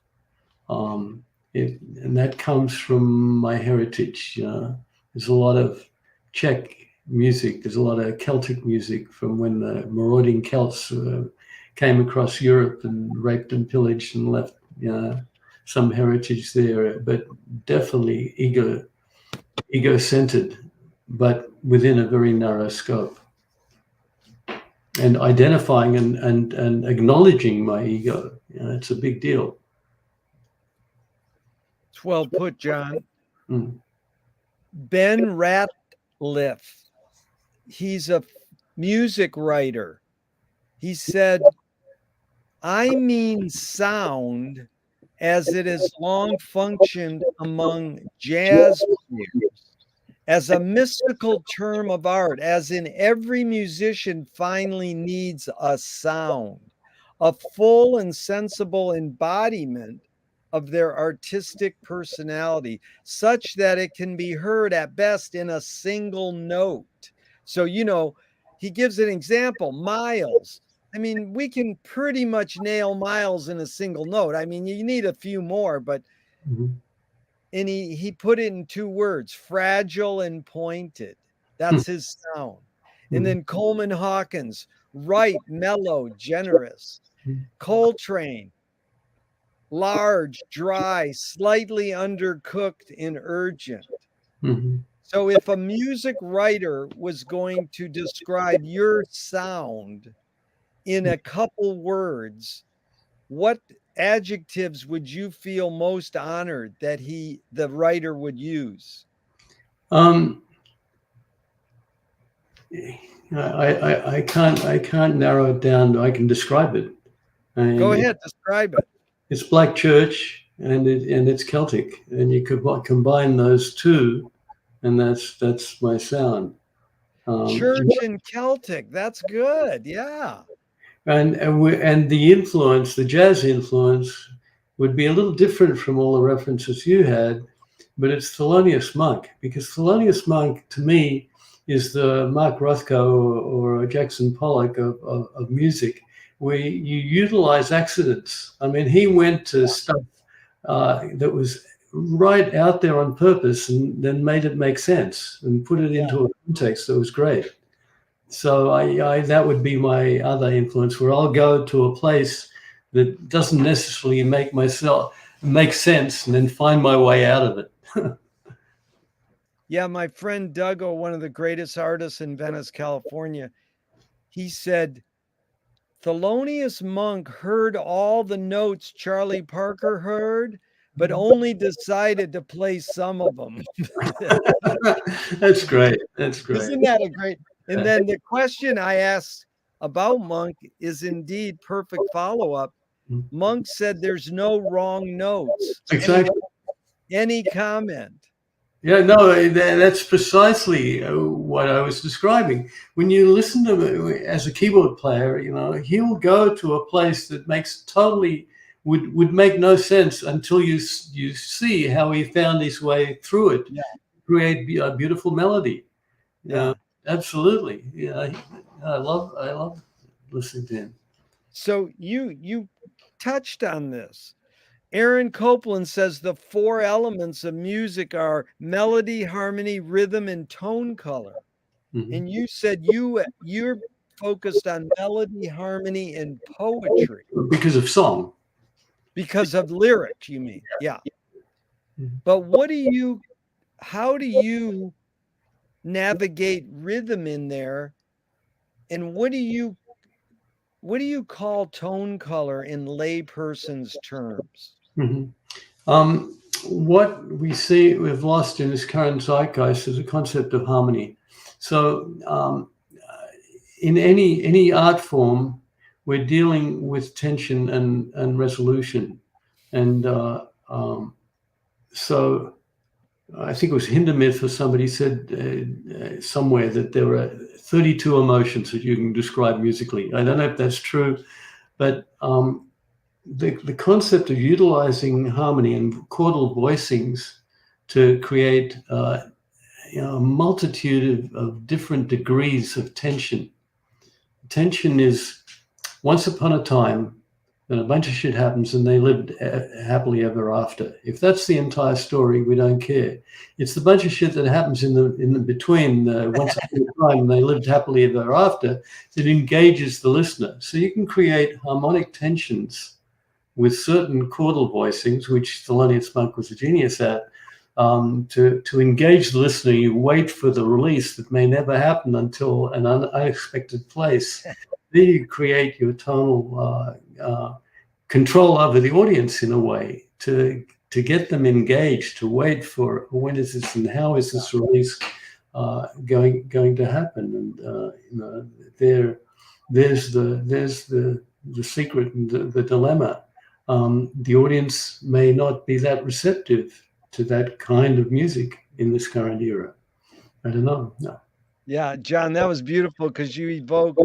And that comes from my heritage. There's a lot of Czech music. There's a lot of Celtic music from when the marauding Celts came across Europe and raped and pillaged and left some heritage there, but definitely ego-centered, but within a very narrow scope. And identifying and acknowledging my ego, it's a big deal. It's well put, John. Mm. Ben Ratliff, he's a music writer. He said, I mean sound as it has long functioned among jazz players as a mystical term of art, as in every musician finally needs a sound, a full and sensible embodiment of their artistic personality, such that it can be heard at best in a single note. So, he gives an example, Miles. I mean, we can pretty much nail Miles in a single note. I mean, you need a few more, but and he put it in 2 words, fragile and pointed. That's his sound. And then Coleman Hawkins, ripe, mellow, generous. Coltrane, large, dry, slightly undercooked and urgent. So if a music writer was going to describe your sound in a couple words, what adjectives would you feel most honored that the writer would use? I can't narrow it down. I can describe it. Go ahead, describe it. It's Black Church and it's Celtic, and you could combine those two, and that's my sound. Church and Celtic, that's good. Yeah. And the influence, the jazz influence, would be a little different from all the references you had, but it's Thelonious Monk, because Thelonious Monk, to me, is the Mark Rothko or Jackson Pollock of music, where you utilize accidents. I mean, he went to stuff that was right out there on purpose and then made it make sense and put it into a context that was great. So I that would be my other influence, where I'll go to a place that doesn't necessarily make sense and then find my way out of it. Yeah, my friend Dougo, one of the greatest artists in Venice, California, he said Thelonious Monk heard all the notes Charlie Parker heard, but only decided to play some of them. That's great. That's great. Isn't that a great? And then the question I asked about Monk is indeed perfect follow-up. Monk said there's no wrong notes. Exactly. Any comment? Yeah, no, that's precisely what I was describing. When you listen to him as a keyboard player, he'll go to a place that would make no sense until you see how he found his way through it, create a beautiful melody. Yeah, absolutely. Yeah, I love listening to him. So you touched on this. Aaron Copeland says the 4 elements of music are melody, harmony, rhythm, and tone color. Mm-hmm. And you said you're focused on melody, harmony, and poetry. Because of song. Because of lyric, you mean? Yeah. But how do you navigate rhythm in there? And what do you call tone color in layperson's terms? Mm-hmm. What we've lost in this current zeitgeist is a concept of harmony. So in any art form, we're dealing with tension and resolution. And so I think it was Hindemith or somebody said somewhere that there are 32 emotions that you can describe musically. I don't know if that's true, but the concept of utilizing harmony and chordal voicings to create a multitude of different degrees of tension. Tension is once upon a time, and a bunch of shit happens and they lived happily ever after. If that's the entire story, we don't care. It's the bunch of shit that happens in the between once upon a time and they lived happily ever after that engages the listener. So you can create harmonic tensions with certain chordal voicings, which Thelonious Monk was a genius at, to engage the listener. You wait for the release that may never happen until an unexpected place. Then you create your tonal control over the audience in a way to get them engaged, to wait for when is this and how is this release going to happen. And there's the secret and the dilemma. The audience may not be that receptive to that kind of music in this current era. I don't know. No. Yeah, John, that was beautiful because you evoked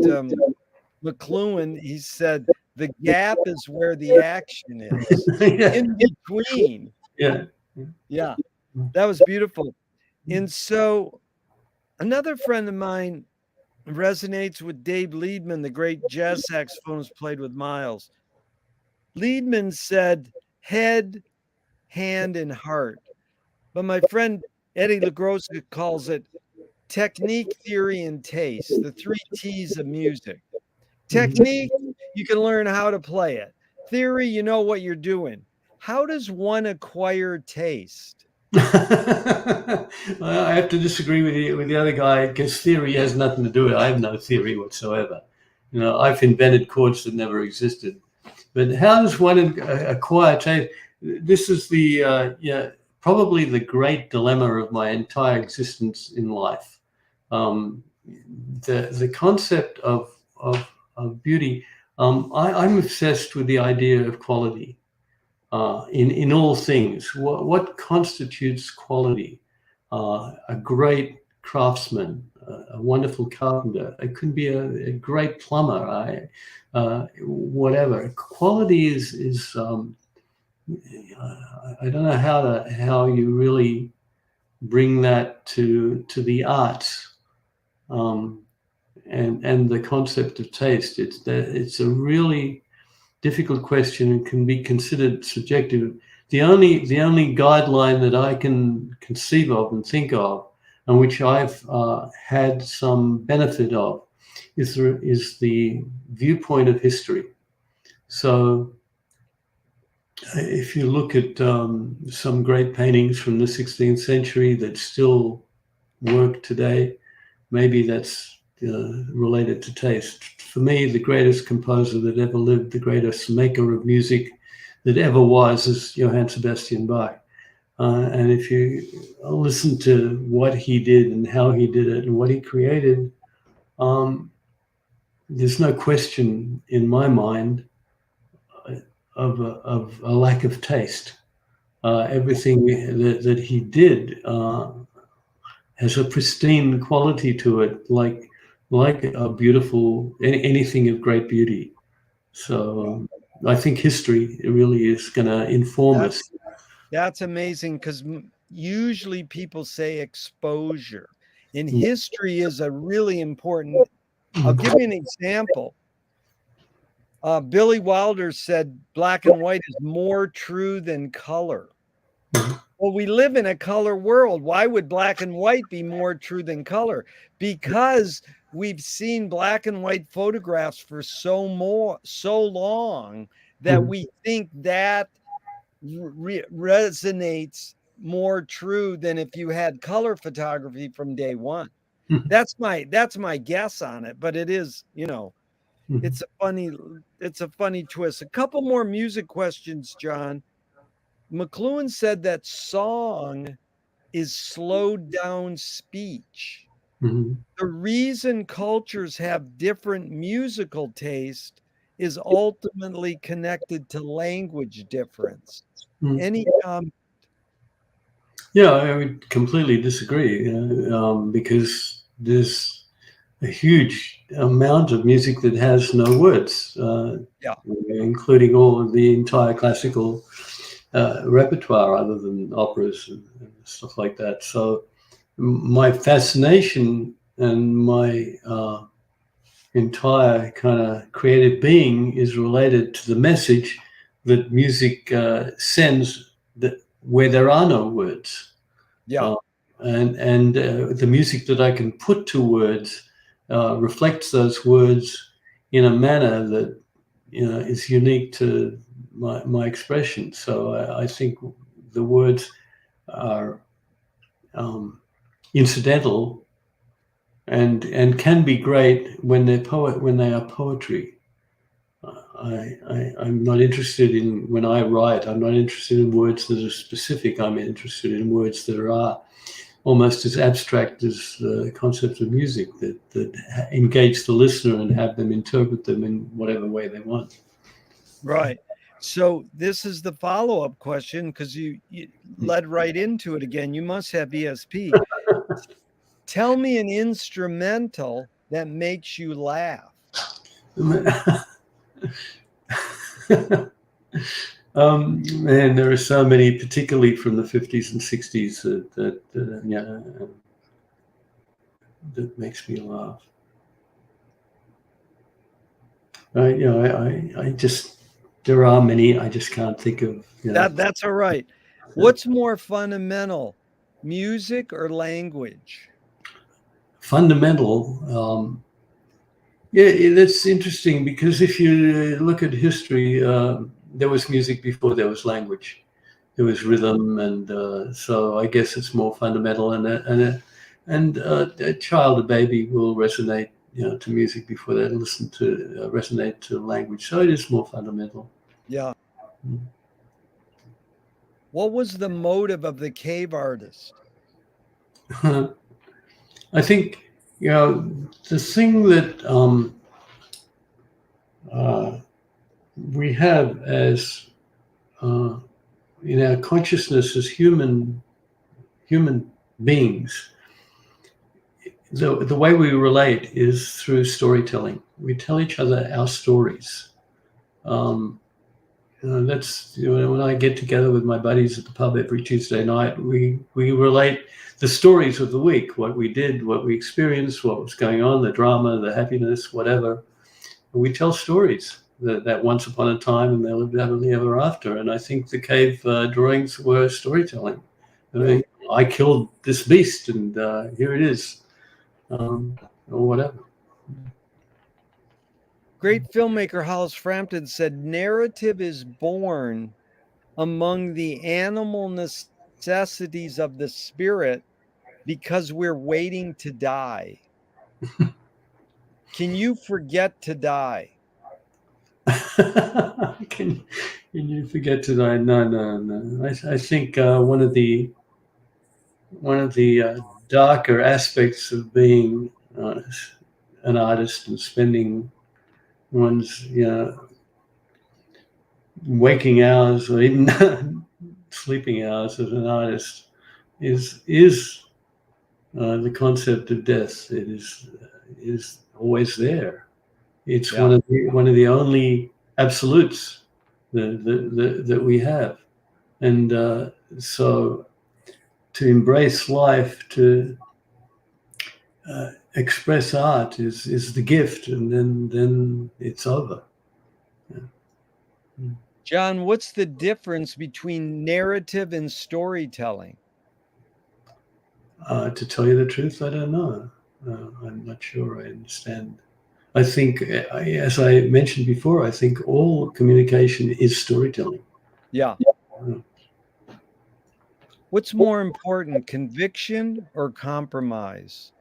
McLuhan. He said the gap is where the action is. In between. Yeah. That was beautiful. And so another friend of mine resonates with Dave Liedman, the great jazz saxophonist played with Miles. Liedman said head, hand, and heart. But my friend Eddie LaGrossa calls it technique, theory, and taste, the 3 T's of music. Technique, you can learn how to play it. Theory, you know what you're doing. How does one acquire taste? Well, I have to disagree with the other guy because theory has nothing to do with it. I have no theory whatsoever. I've invented chords that never existed. But how does one acquire taste? This is probably the great dilemma of my entire existence in life. The concept of beauty. I'm obsessed with the idea of quality in all things. What constitutes quality? A great craftsman, a wonderful carpenter. It could be a great plumber. Whatever. Quality is I don't know how you really bring that to the arts. and the concept of taste. It's a really difficult question and can be considered subjective. The only guideline that I can conceive of and think of, and which I've had some benefit of, is the viewpoint of history. So if you look at some great paintings from the 16th century that still work today, maybe that's related to taste. For me, the greatest composer that ever lived, the greatest maker of music that ever was, is Johann Sebastian Bach. And if you listen to what he did and how he did it and what he created, there's no question in my mind of a lack of taste. Everything that he did has a pristine quality to it, like a beautiful, anything of great beauty. So I think history really is going to inform us. That's amazing, because usually people say exposure. And history is a really important. I'll give you an example. Billy Wilder said black and white is more true than color. Well, we live in a color world. Why would black and white be more true than color? Because we've seen black and white photographs for so long that we think that resonates more true than if you had color photography from day one. That's my guess on it, but it is, it's a funny twist. A couple more music questions, John. McLuhan said that song is slowed down speech. The reason cultures have different musical taste is ultimately connected to language difference. Any Yeah, I would completely disagree, because there's a huge amount of music that has no words, including all of the entire classical repertoire, other than operas and stuff like that. So my fascination and my entire kind of creative being is related to the message that music sends, that where there are no words. And the music that I can put to words reflects those words in a manner that is unique to my expression. So I think the words are incidental and can be great when they are poetry. I'm not interested in, when I write, I'm not interested in words that are specific. I'm interested in words that are almost as abstract as the concept of music, that engage the listener and have them interpret them in whatever way they want. Right. So this is the follow-up question, because you led right into it again. You must have ESP. Tell me an instrumental that makes you laugh. Man, there are so many, particularly from the 50s and 60s, that makes me laugh. I just, there are many, I just can't think of. That's all right. What's more fundamental, music or language? Fundamental. Yeah, that's interesting, because if you look at history, there was music before there was language. There was rhythm, and so I guess it's more fundamental. And a child, a baby, will resonate, to music before they resonate to language. So it is more fundamental. Yeah. What was the motive of the cave artist? I think, the thing that we have as in our consciousness as human beings, the way we relate is through storytelling. We tell each other our stories. that's when I get together with my buddies at the pub every Tuesday night, we relate the stories of the week, what we did, what we experienced, what was going on, the drama, the happiness, whatever. And we tell stories that once upon a time and they lived happily ever after. And I think the cave drawings were storytelling. I mean, I killed this beast, and here it is, or whatever. Great filmmaker Hollis Frampton said, narrative is born among the animal necessities of the spirit because we're waiting to die. Can you forget to die? Can you forget to die? No. I think one of the darker aspects of being an artist and spending one's waking hours or even sleeping hours as an artist is the concept of death. It is always there. It's one of the only absolutes that we have, and so to embrace life, to express art is the gift, and then it's over. John, what's the difference between narrative and storytelling? To tell you the truth, I don't know. I'm not sure I understand. I think, as I mentioned before, I think all communication is storytelling. Yeah. What's more important, conviction or compromise?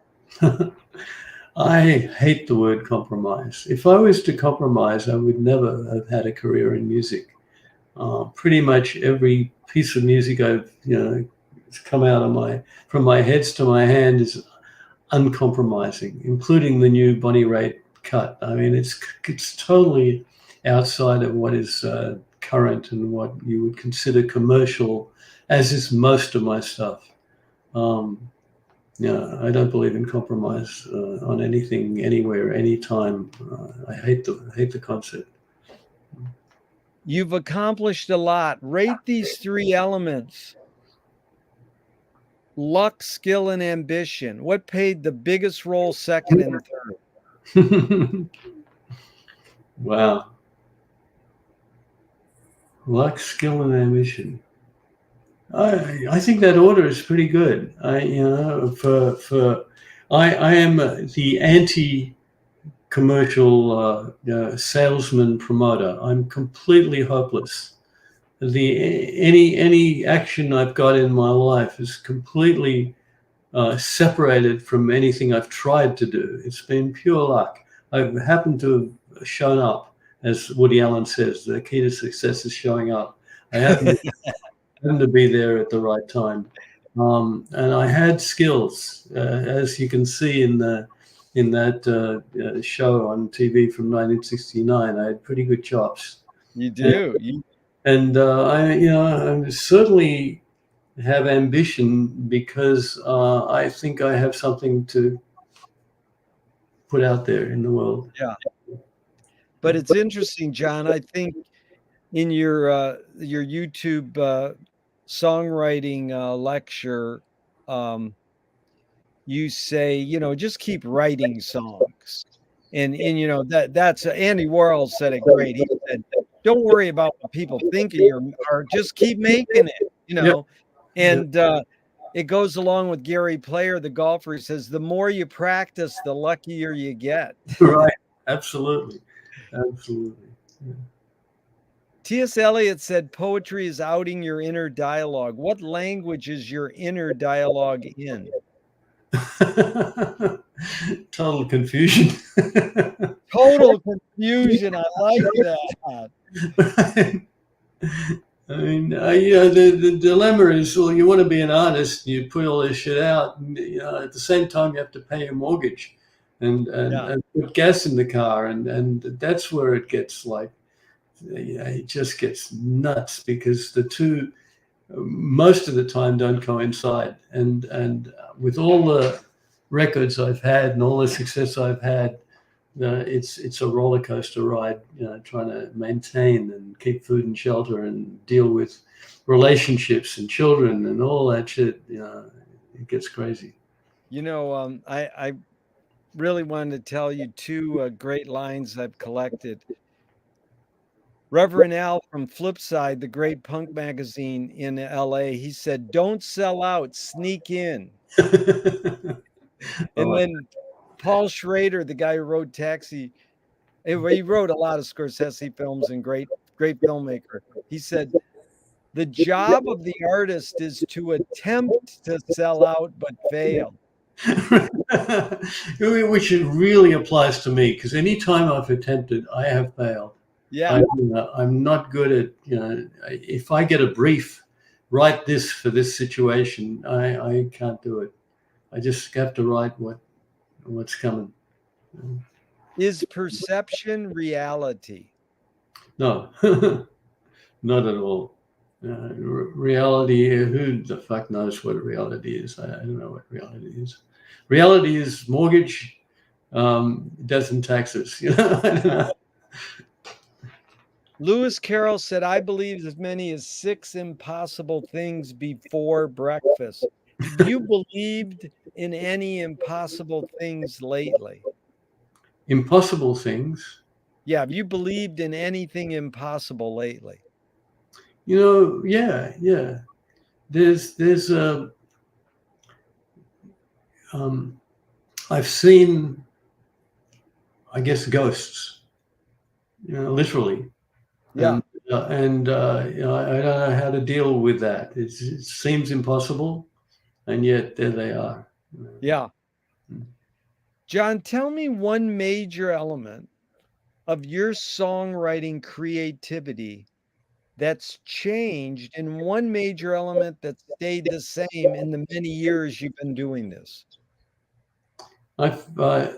I hate the word compromise. If I was to compromise, I would never have had a career in music. Pretty much every piece of music I've come out of from my heads to my hand is uncompromising, including the new Bonnie Raitt cut. I mean, it's totally outside of what is current and what you would consider commercial, as is most of my stuff. I don't believe in compromise on anything, anywhere, anytime. I hate the concept. You've accomplished a lot. Rate these three elements: luck, skill, and ambition. What played the biggest role, second and third? Wow. Luck, skill, and ambition. I think that order is pretty good. I am the anti-commercial salesman promoter. I'm completely hopeless. Any action I've got in my life is completely separated from anything I've tried to do. It's been pure luck. I've happened to have shown up, as Woody Allen says. The key to success is showing up. I happen to be there at the right time, and I had skills, as you can see in that show on TV from 1969. I had pretty good chops. You do. And I certainly have ambition because I think I have something to put out there in the world. Yeah. But it's interesting, John. I think in your YouTube songwriting lecture, you say, just keep writing songs. And that's Andy Warhol said it great. He said, don't worry about what people think of your art, just keep making it, Yep. And it goes along with Gary Player, the golfer. He says, the more you practice, the luckier you get. Right. Absolutely. Yeah. T.S. Eliot said, poetry is outing your inner dialogue. What language is your inner dialogue in? Total confusion. Total confusion. I like that. I mean, the dilemma is, well, you want to be an artist, you put all this shit out, and at the same time you have to pay your mortgage and put gas in the car, and that's where it gets like, it just gets nuts, because the two most of the time don't coincide. And with all the records I've had and all the success I've had, it's a roller coaster ride, trying to maintain and keep food and shelter and deal with relationships and children and all that shit. It gets crazy. I really wanted to tell you two great lines I've collected. Reverend Al from Flipside, the great punk magazine in LA, he said, "Don't sell out, sneak in." And then Paul Schrader, the guy who wrote Taxi, he wrote a lot of Scorsese films and great filmmaker. He said, "The job of the artist is to attempt to sell out but fail." Which it really applies to me, because anytime I've attempted, I have failed. Yeah. I'm not good at, if I get a brief, write this for this situation, I can't do it. I just have to write what's coming. Is perception reality? No, not at all. Reality, who the fuck knows what reality is? I don't know what reality is. Reality is mortgage, death and taxes. I don't know. Lewis Carroll said, "I believe as many as 6 impossible things before breakfast." Have you believed in any impossible things lately? Impossible things. Yeah, have you believed in anything impossible lately? Yeah. There's a. I've seen, I guess, ghosts. Literally. Yeah. And I don't know how to deal with that. It seems impossible, and yet there they are. Yeah. Mm. John, tell me one major element of your songwriting creativity that's changed and one major element that stayed the same in the many years you've been doing this. I've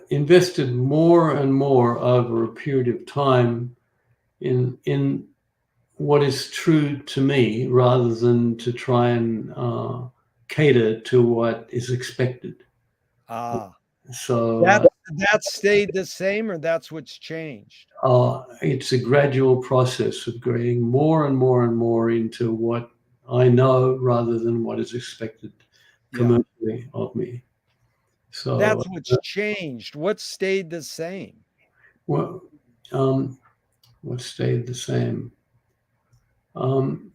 invested more and more over a period of time in what is true to me, rather than to try and cater to what is expected. Ah, So that stayed the same or that's what's changed? it's a gradual process of getting more and more and more into what I know, rather than what is expected Yeah. commercially of me. So, That's what's changed. What stayed the same? well, um, what stayed the same? Um,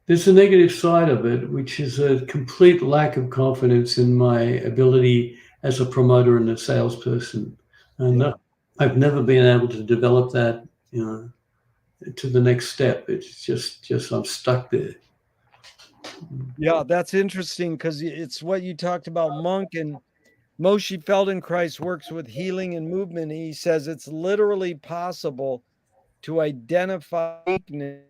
there's a negative side of it, which is a complete lack of confidence in my ability as a promoter and a salesperson. And Yeah. I've never been able to develop that, to the next step. It's just I'm stuck there. Yeah, that's interesting because it's what you talked about, Monk, and Moshe Feldenkrais works with healing and movement. He says it's literally possible to identify weakness,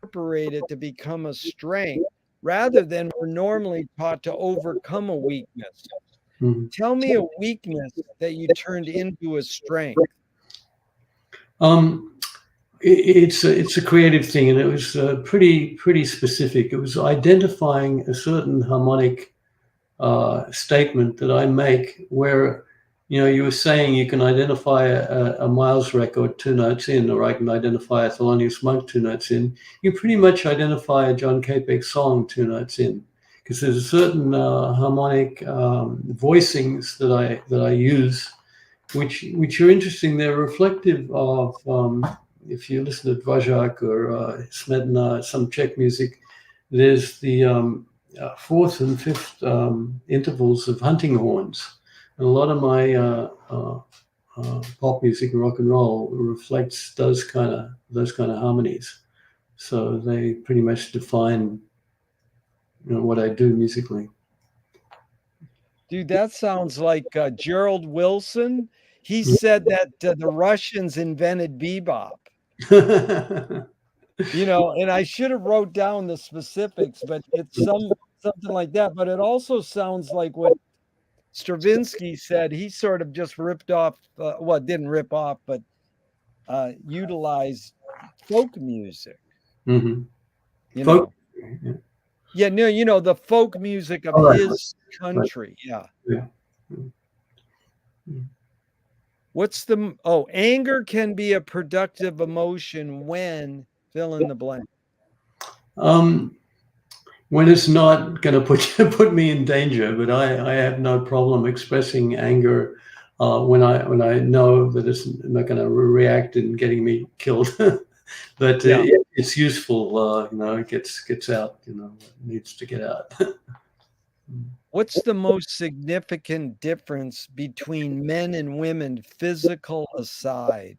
incorporate it to become a strength rather than we're normally taught to overcome a weakness. Mhm. Tell me a weakness that you turned into a strength. Um, it's a creative thing, and it was pretty specific. It was identifying a certain harmonic statement that I make, where you were saying you can identify a Miles record 2 notes in, or I can identify a Thelonious Monk 2 notes in. You pretty much identify a John Capek song 2 notes in, because there's a certain harmonic voicings that I use, which are interesting. They're reflective of, if you listen to Dvorak or Smetana, some Czech music, there's the fourth and fifth intervals of hunting horns. And a lot of my pop music and rock and roll reflects those kind of harmonies. So they pretty much define what I do musically. Dude, that sounds like Gerald Wilson. He said that the Russians invented bebop. And I should have wrote down the specifics, but it's something like that. But it also sounds like what Stravinsky said. He sort of just ripped off, well, didn't rip off, but utilized folk music. Mm-hmm. You Folk. know, Yeah. yeah, no, the folk music of All right. his Right. country. Yeah, Yeah. What's anger can be a productive emotion when fill in the blank. Um, when it's not going to put me in danger, but I have no problem expressing anger when I know that it's not going to react and getting me killed. But Yeah. it's useful, it gets out, it needs to get out. What's the most significant difference between men and women, physical aside?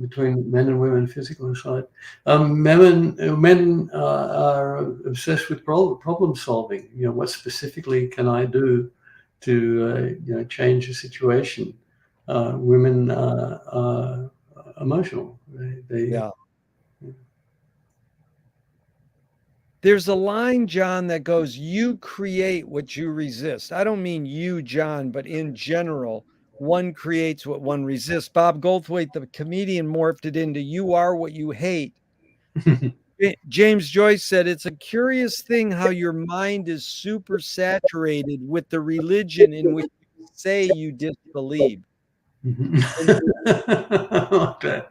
Between men and women, physical aside, men are obsessed with problem solving. What specifically can I do to change a situation? Women are emotional. Yeah. There's a line, John, that goes, "You create what you resist." I don't mean you, John, but in general, one creates what one resists. Bob Goldthwait, the comedian, morphed it into "You are what you hate." James Joyce said, "It's a curious thing how your mind is super saturated with the religion in which you say you disbelieve." Okay.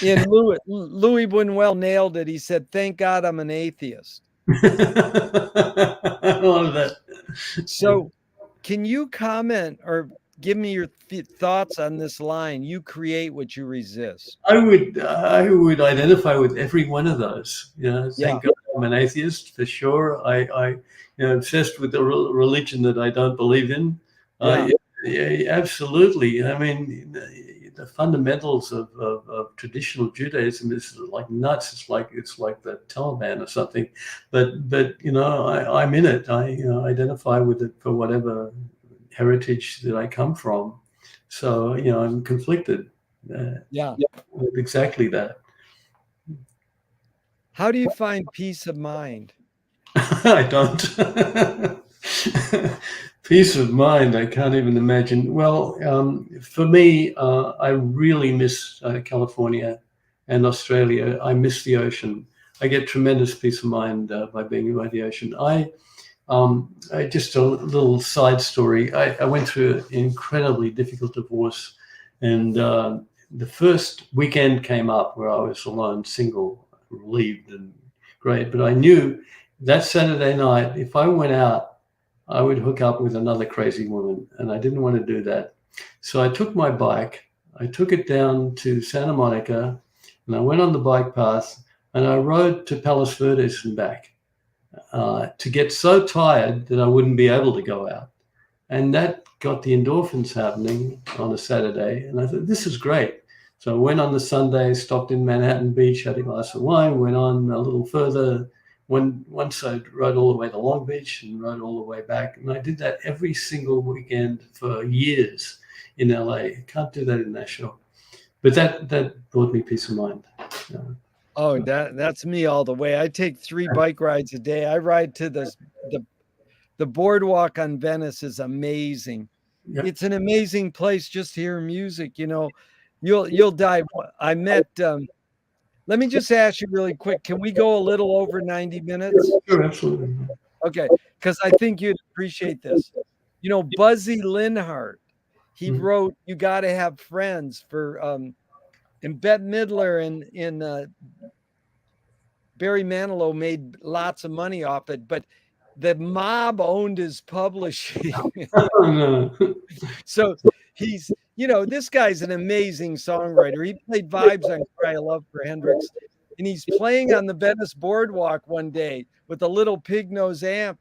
And Louis Buñuel nailed it. He said, "Thank God I'm an atheist." I love that. So, can you comment or give me your thoughts on this line? You create what you resist. I would identify with every one of those. Yeah. Thank God I'm an atheist for sure. I obsessed with the religion that I don't believe in. Yeah. Yeah, absolutely. I mean, the fundamentals of traditional Judaism is like nuts. It's like the Taliban or something. But I'm in it. I identify with it for whatever heritage that I come from. So I'm conflicted. Yeah. With exactly that. How do you find peace of mind? I don't. Peace of mind, I can't even imagine. Well, for me, I really miss California and Australia. I miss the ocean. I get tremendous peace of mind by being by the ocean. Just a little side story. I went through an incredibly difficult divorce, and the first weekend came up where I was alone, single, relieved, and great. But I knew that Saturday night, if I went out, I would hook up with another crazy woman, and I didn't want to do that. So I took my bike, I took it down to Santa Monica, and I went on the bike path, and I rode to Palos Verdes and back to get so tired that I wouldn't be able to go out. And that got the endorphins happening on a Saturday, and I thought, this is great. So I went on the Sunday, stopped in Manhattan Beach, had a glass of wine, went on a little further. Once I rode all the way to Long Beach and rode all the way back. And I did that every single weekend for years in LA. Can't do that in Nashville. But that brought me peace of mind. Oh, that's me all the way. I take 3 bike rides a day. I ride to the boardwalk on Venice is amazing. Yep. It's an amazing place just to hear music. You'll die. I met let me just ask you really quick. Can we go a little over 90 minutes? Sure, absolutely. Okay, because I think you'd appreciate this. Buzzy Linhart, he wrote "You Gotta Have Friends" for and Bette Midler and Barry Manilow made lots of money off it, but the mob owned his publishing. Oh, no. So this guy's an amazing songwriter. He played vibes on Cry of Love for Hendrix, and he's playing on the Venice boardwalk one day with a little pig nose amp.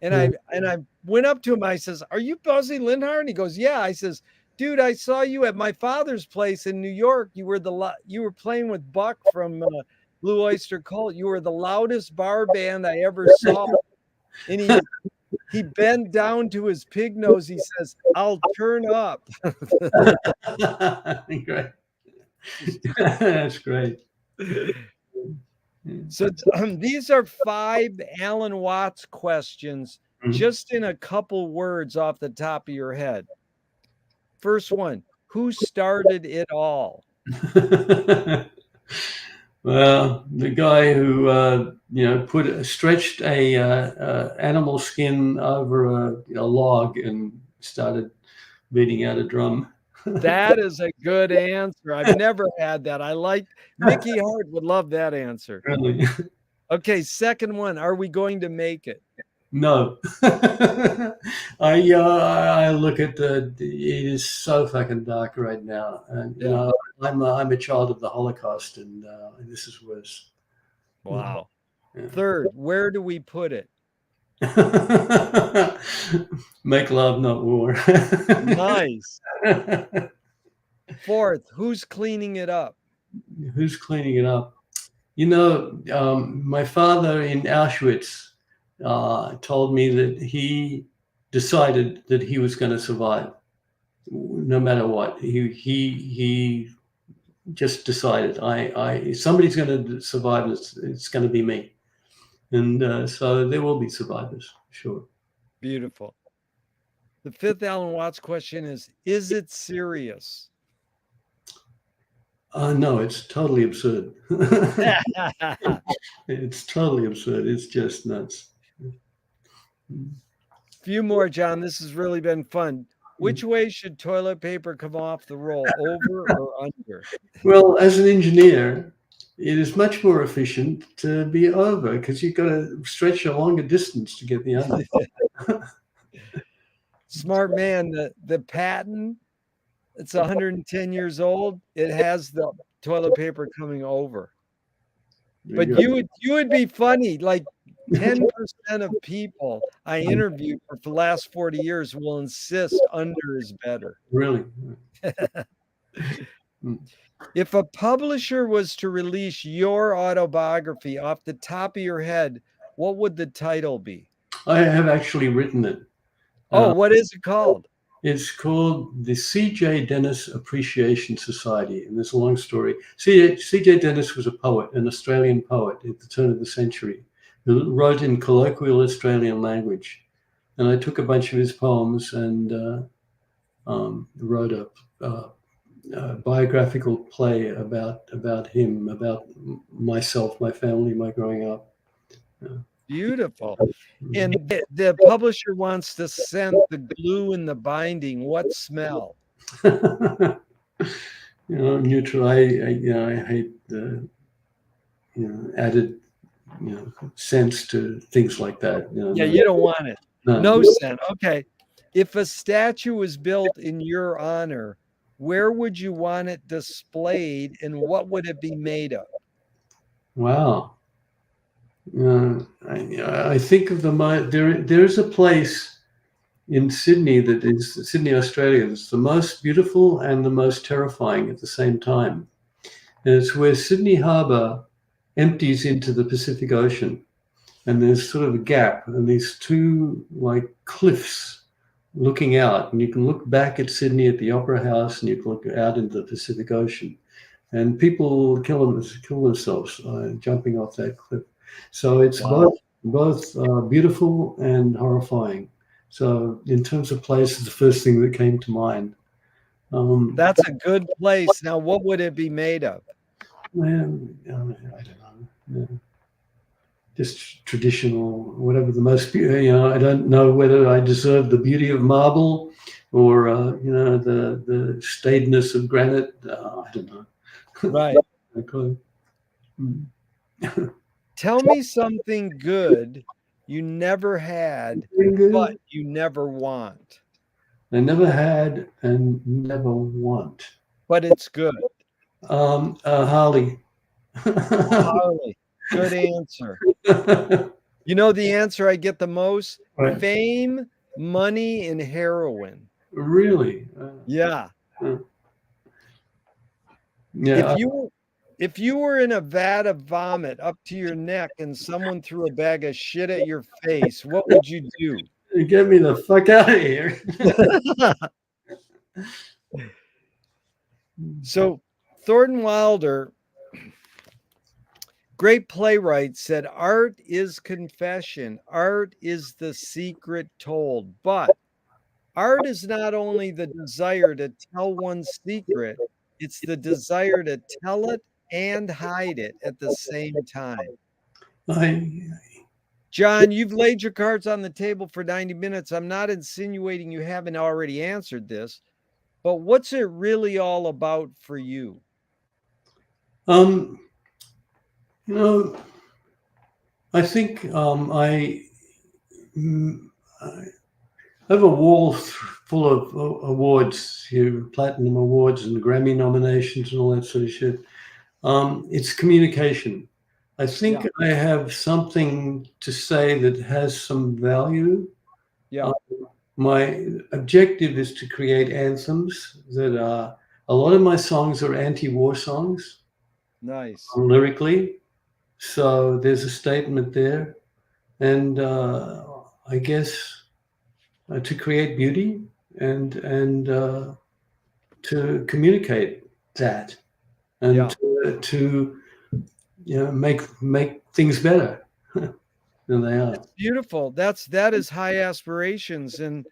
And I went up to him. I says, "Are you Buzzy Linhart?" And he goes, "Yeah." I says, "Dude, I saw you at my father's place in New York. You were playing with Buck from Blue Oyster Cult. You were the loudest bar band I ever saw." And he bent down to his pig nose. He says, "I'll turn up." Great. That's great. So these are 5 Alan Watts questions, just in a couple words off the top of your head. First one, who started it all? Well, the guy who stretched a animal skin over a log and started beating out a drum. That is a good answer. I've never had that. I like Mickey Hart would love that answer. Really? Okay, second one. Are we going to make it? No. I look at it is so fucking dark right now, and you know I'm a child of the Holocaust, and this is worse. Wow. Yeah. Third, where do we put it? Make love, not war. Nice. Fourth, who's cleaning it up? Who's cleaning it up? You know, my father in Auschwitz told me that he decided that he was going to survive, no matter what. He just decided, if somebody's going to survive, it's going to be me, and so there will be survivors, sure. Beautiful. The fifth Alan Watts question is it serious? No, it's totally absurd. It's totally absurd. It's just nuts. Few more, John. This has really been fun. Which way should toilet paper come off the roll, over or under? Well, as an engineer, it is much more efficient to be over because you've got to stretch a longer distance to get the under. Smart man. The patent, it's 110 years old. It has the toilet paper coming over. But you would be funny. Like 10% of people I interviewed for the last 40 years will insist under is better. Really? If a publisher was to release your autobiography off the top of your head, what would the title be? I have actually written it. Oh, what is it called? It's called the C.J. Dennis Appreciation Society, and it's a long story. C.J. Dennis was a poet, an Australian poet at the turn of the century, who wrote in colloquial Australian language. And I took a bunch of his poems and wrote a biographical play about him, about myself, my family, my growing up. Beautiful. And the publisher wants to scent the glue in the binding. What smell? Neutral. I hate the added sense to things like that. You don't want it. No scent. Okay. If a statue was built in your honor, where would you want it displayed, and what would it be made of? Wow. I think of there's a place in Sydney that is Sydney, Australia, that's the most beautiful and the most terrifying at the same time. And it's where Sydney Harbour empties into the Pacific Ocean. And there's sort of a gap and these two like cliffs looking out. And you can look back at Sydney at the Opera House and you can look out into the Pacific Ocean. And people kill themselves jumping off that cliff. So it's both beautiful and horrifying. So in terms of place, it's the first thing that came to mind. That's a good place. Now, what would it be made of? Man, I don't know. Yeah. Just traditional, whatever the most, I don't know whether I deserve the beauty of marble or, the staidness of granite. I don't know. Right. Tell me something good you never had, but you never want. I never had and never want. But it's good. Harley. Harley. Good answer. You know the answer I get the most? Right. Fame, money, and heroin. Really? Yeah. Yeah. If you were in a vat of vomit up to your neck and someone threw a bag of shit at your face, what would you do? Get me the fuck out of here. So Thornton Wilder, great playwright, said, art is confession. Art is the secret told. But art is not only the desire to tell one's secret, it's the desire to tell it and hide it at the same time. John, you've laid your cards on the table for 90 minutes. I'm not insinuating you haven't already answered this, but what's it really all about for you? You know, I think I have a wall full of awards, platinum awards and Grammy nominations and all that sort of shit. It's communication. I think I have something to say that has some value. Yeah. My objective is to create anthems that are, a lot of my songs are anti-war songs. Nice. Lyrically. So there's a statement there. And I guess to create beauty and to communicate that and to make things better than they are. It's beautiful. That is high aspirations, and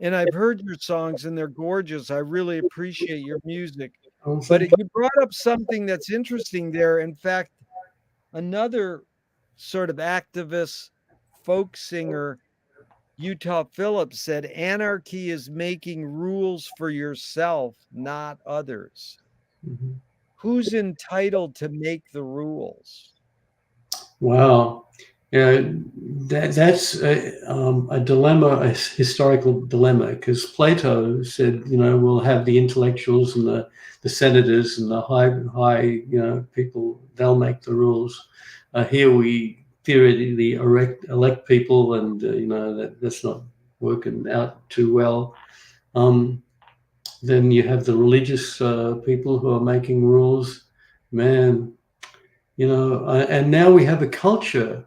I've heard your songs and they're gorgeous. I really appreciate your music. But you brought up something that's interesting there. In fact, another sort of activist folk singer, Utah Phillips, said anarchy is making rules for yourself, not others. Mm-hmm. Who's entitled to make the rules? Wow. Yeah, that's a dilemma, a historical dilemma, because Plato said, we'll have the intellectuals and the senators and the high, people, they'll make the rules. Here we theoretically elect people, and that's not working out too well. Then you have the religious people who are making rules. Man, and now we have a culture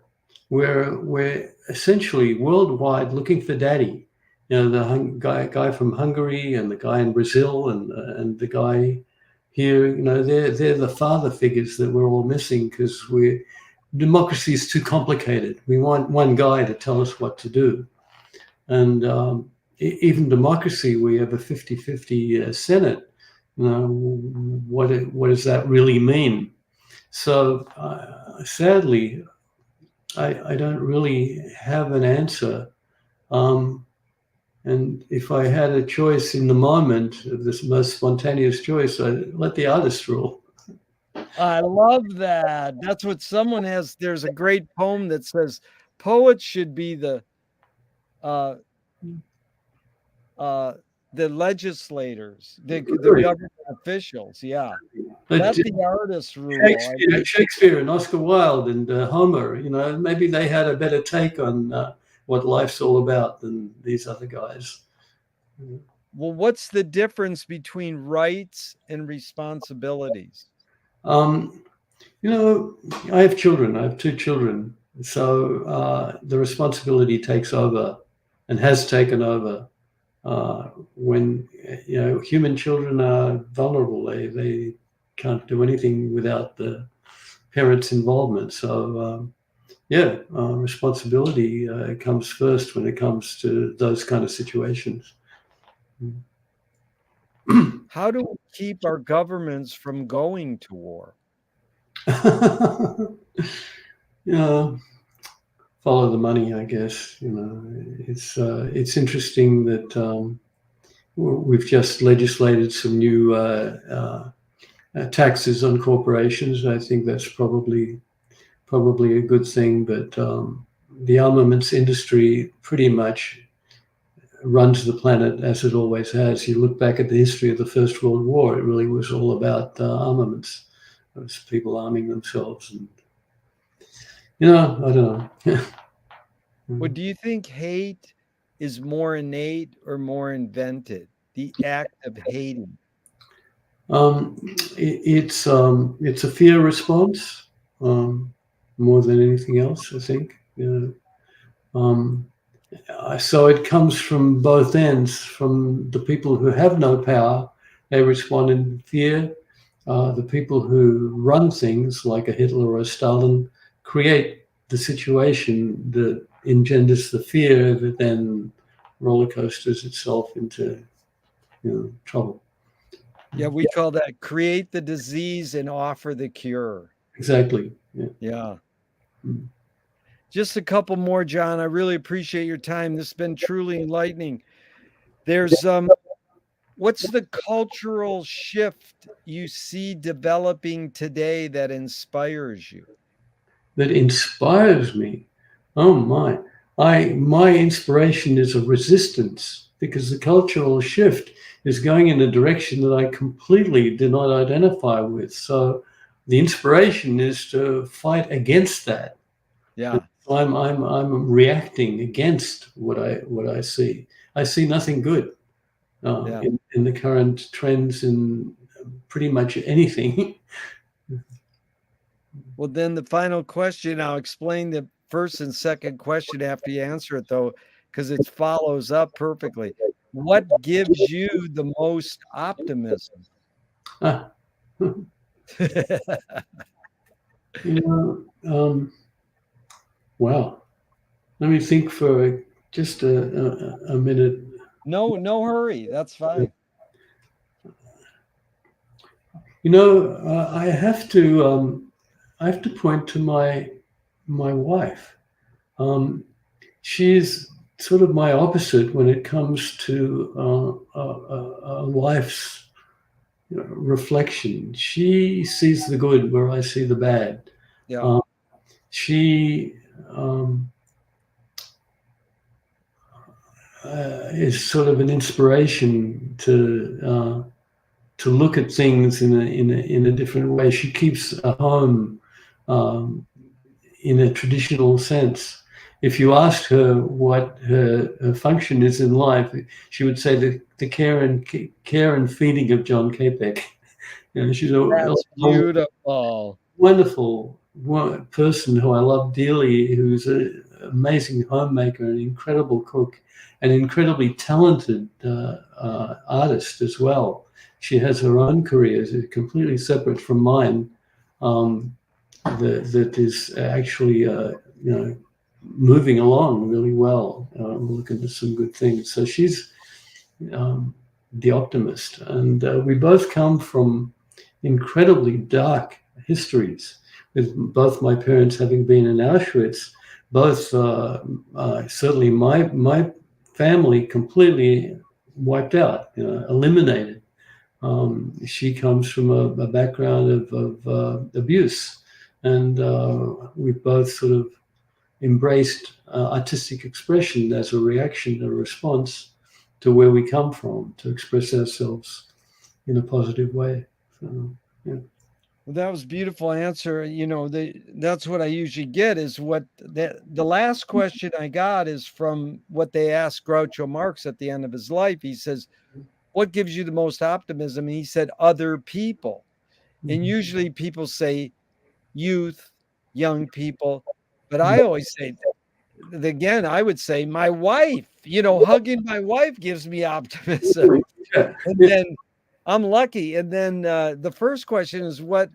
where we're essentially worldwide looking for daddy. The guy from Hungary and the guy in Brazil and the guy here. They're the father figures that we're all missing because democracy is too complicated. We want one guy to tell us what to do, and even democracy, we have a 50-50 Senate. What does that really mean? So sadly, I don't really have an answer. And if I had a choice in the moment of this most spontaneous choice, I'd let the artist rule. I love that. That's what someone has. There's a great poem that says poets should be the legislators, the government officials. Yeah. Let the artists rule. Shakespeare and Oscar Wilde and Homer, maybe they had a better take on what life's all about than these other guys. Well, what's the difference between rights and responsibilities? I have children. I have 2 children. So the responsibility takes over and has taken over when, human children are vulnerable. They can't do anything without the parents' involvement. So, responsibility comes first when it comes to those kind of situations. How do we keep our governments from going to war? Follow the money, I guess. It's interesting that we've just legislated some new taxes on corporations. I think that's probably a good thing, but the armaments industry pretty much runs the planet as it always has. You look back at the history of the First World War, it really was all about armaments. It was people arming themselves, and I don't know. Well, do you think hate is more innate or more invented? The act of hating. It's a fear response more than anything else, I think. So it comes from both ends. From the people who have no power, they respond in fear. The people who run things, like a Hitler or a Stalin, create the situation that engenders the fear that then roller coasters itself into trouble. Yeah, we call that create the disease and offer the cure. Exactly. Yeah. Just a couple more, John. I really appreciate your time. This has been truly enlightening. There's what's the cultural shift you see developing today that inspires you? That inspires me. Oh my. My inspiration is a resistance because the cultural shift is going in a direction that I completely did not identify with. So the inspiration is to fight against that. Yeah. I'm reacting against what I see. I see nothing good Yeah. in the current trends in pretty much anything. Well, then the final question, I'll explain the first and second question after you answer it, though, because it follows up perfectly. What gives you the most optimism? Ah, you know, wow. Let me think for just a minute. No, no hurry. That's fine. I have to point to my wife. She's sort of my opposite when it comes to life's reflection. She sees the good where I see the bad. Yeah. She is sort of an inspiration to look at things in a different way. She keeps a home in a traditional sense. If you asked her what her function is in life, she would say the care and feeding of John Capek. She's That's beautiful. wonderful person who I love dearly, who's an amazing homemaker, an incredible cook, an incredibly talented artist as well. She has her own career, completely separate from mine, that is actually moving along really well. We're looking at some good things. So she's the optimist, and we both come from incredibly dark histories, with both my parents having been in Auschwitz. Both certainly my family completely wiped out, eliminated. She comes from a background of abuse, and we both sort of embraced artistic expression as a reaction, a response to where we come from, to express ourselves in a positive way. So, yeah. Well, that was a beautiful answer. That's what I usually get is what the last question I got is from what they asked Groucho Marx at the end of his life. He says, what gives you the most optimism? And he said, other people. And usually people say youth, young people. But I always say, again, I would say my wife, hugging my wife gives me optimism. Yeah. And then I'm lucky. And then the first question is what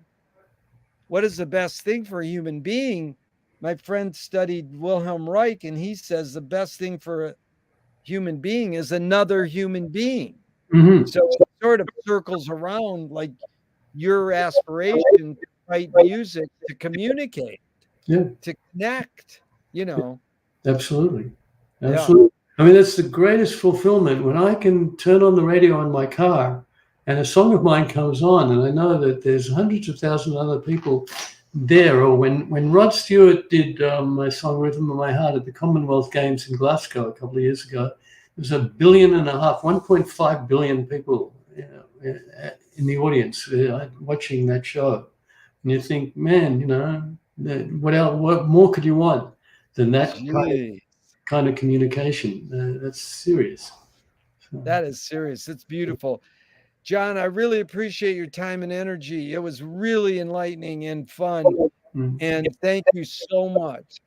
is the best thing for a human being? My friend studied Wilhelm Reich, and he says the best thing for a human being is another human being. Mm-hmm. So it sort of circles around like your aspiration to write music, to communicate, Yeah, to connect, absolutely. Yeah. Absolutely. I mean, that's the greatest fulfillment when I can turn on the radio in my car and a song of mine comes on, and I know that there's hundreds of thousands of other people there. Or when Rod Stewart did my song Rhythm of My Heart at the Commonwealth Games in Glasgow a couple of years ago, there's 1.5 billion, 1.5 billion people in the audience watching that show. And you think, man, what else? What more could you want than that kind of communication? That's serious. So, That is serious. It's beautiful. John, I really appreciate your time and energy. It was really enlightening and fun. And thank you so much.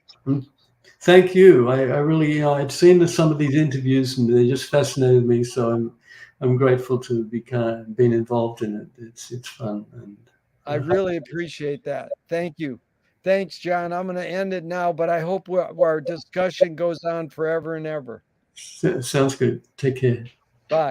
Thank you. I really, I'd seen some of these interviews and they just fascinated me. So I'm grateful to be being involved in it. It's fun. And I really appreciate that. Thank you. Thanks, John. I'm going to end it now, but I hope our discussion goes on forever and ever. sounds good. Take care. Bye.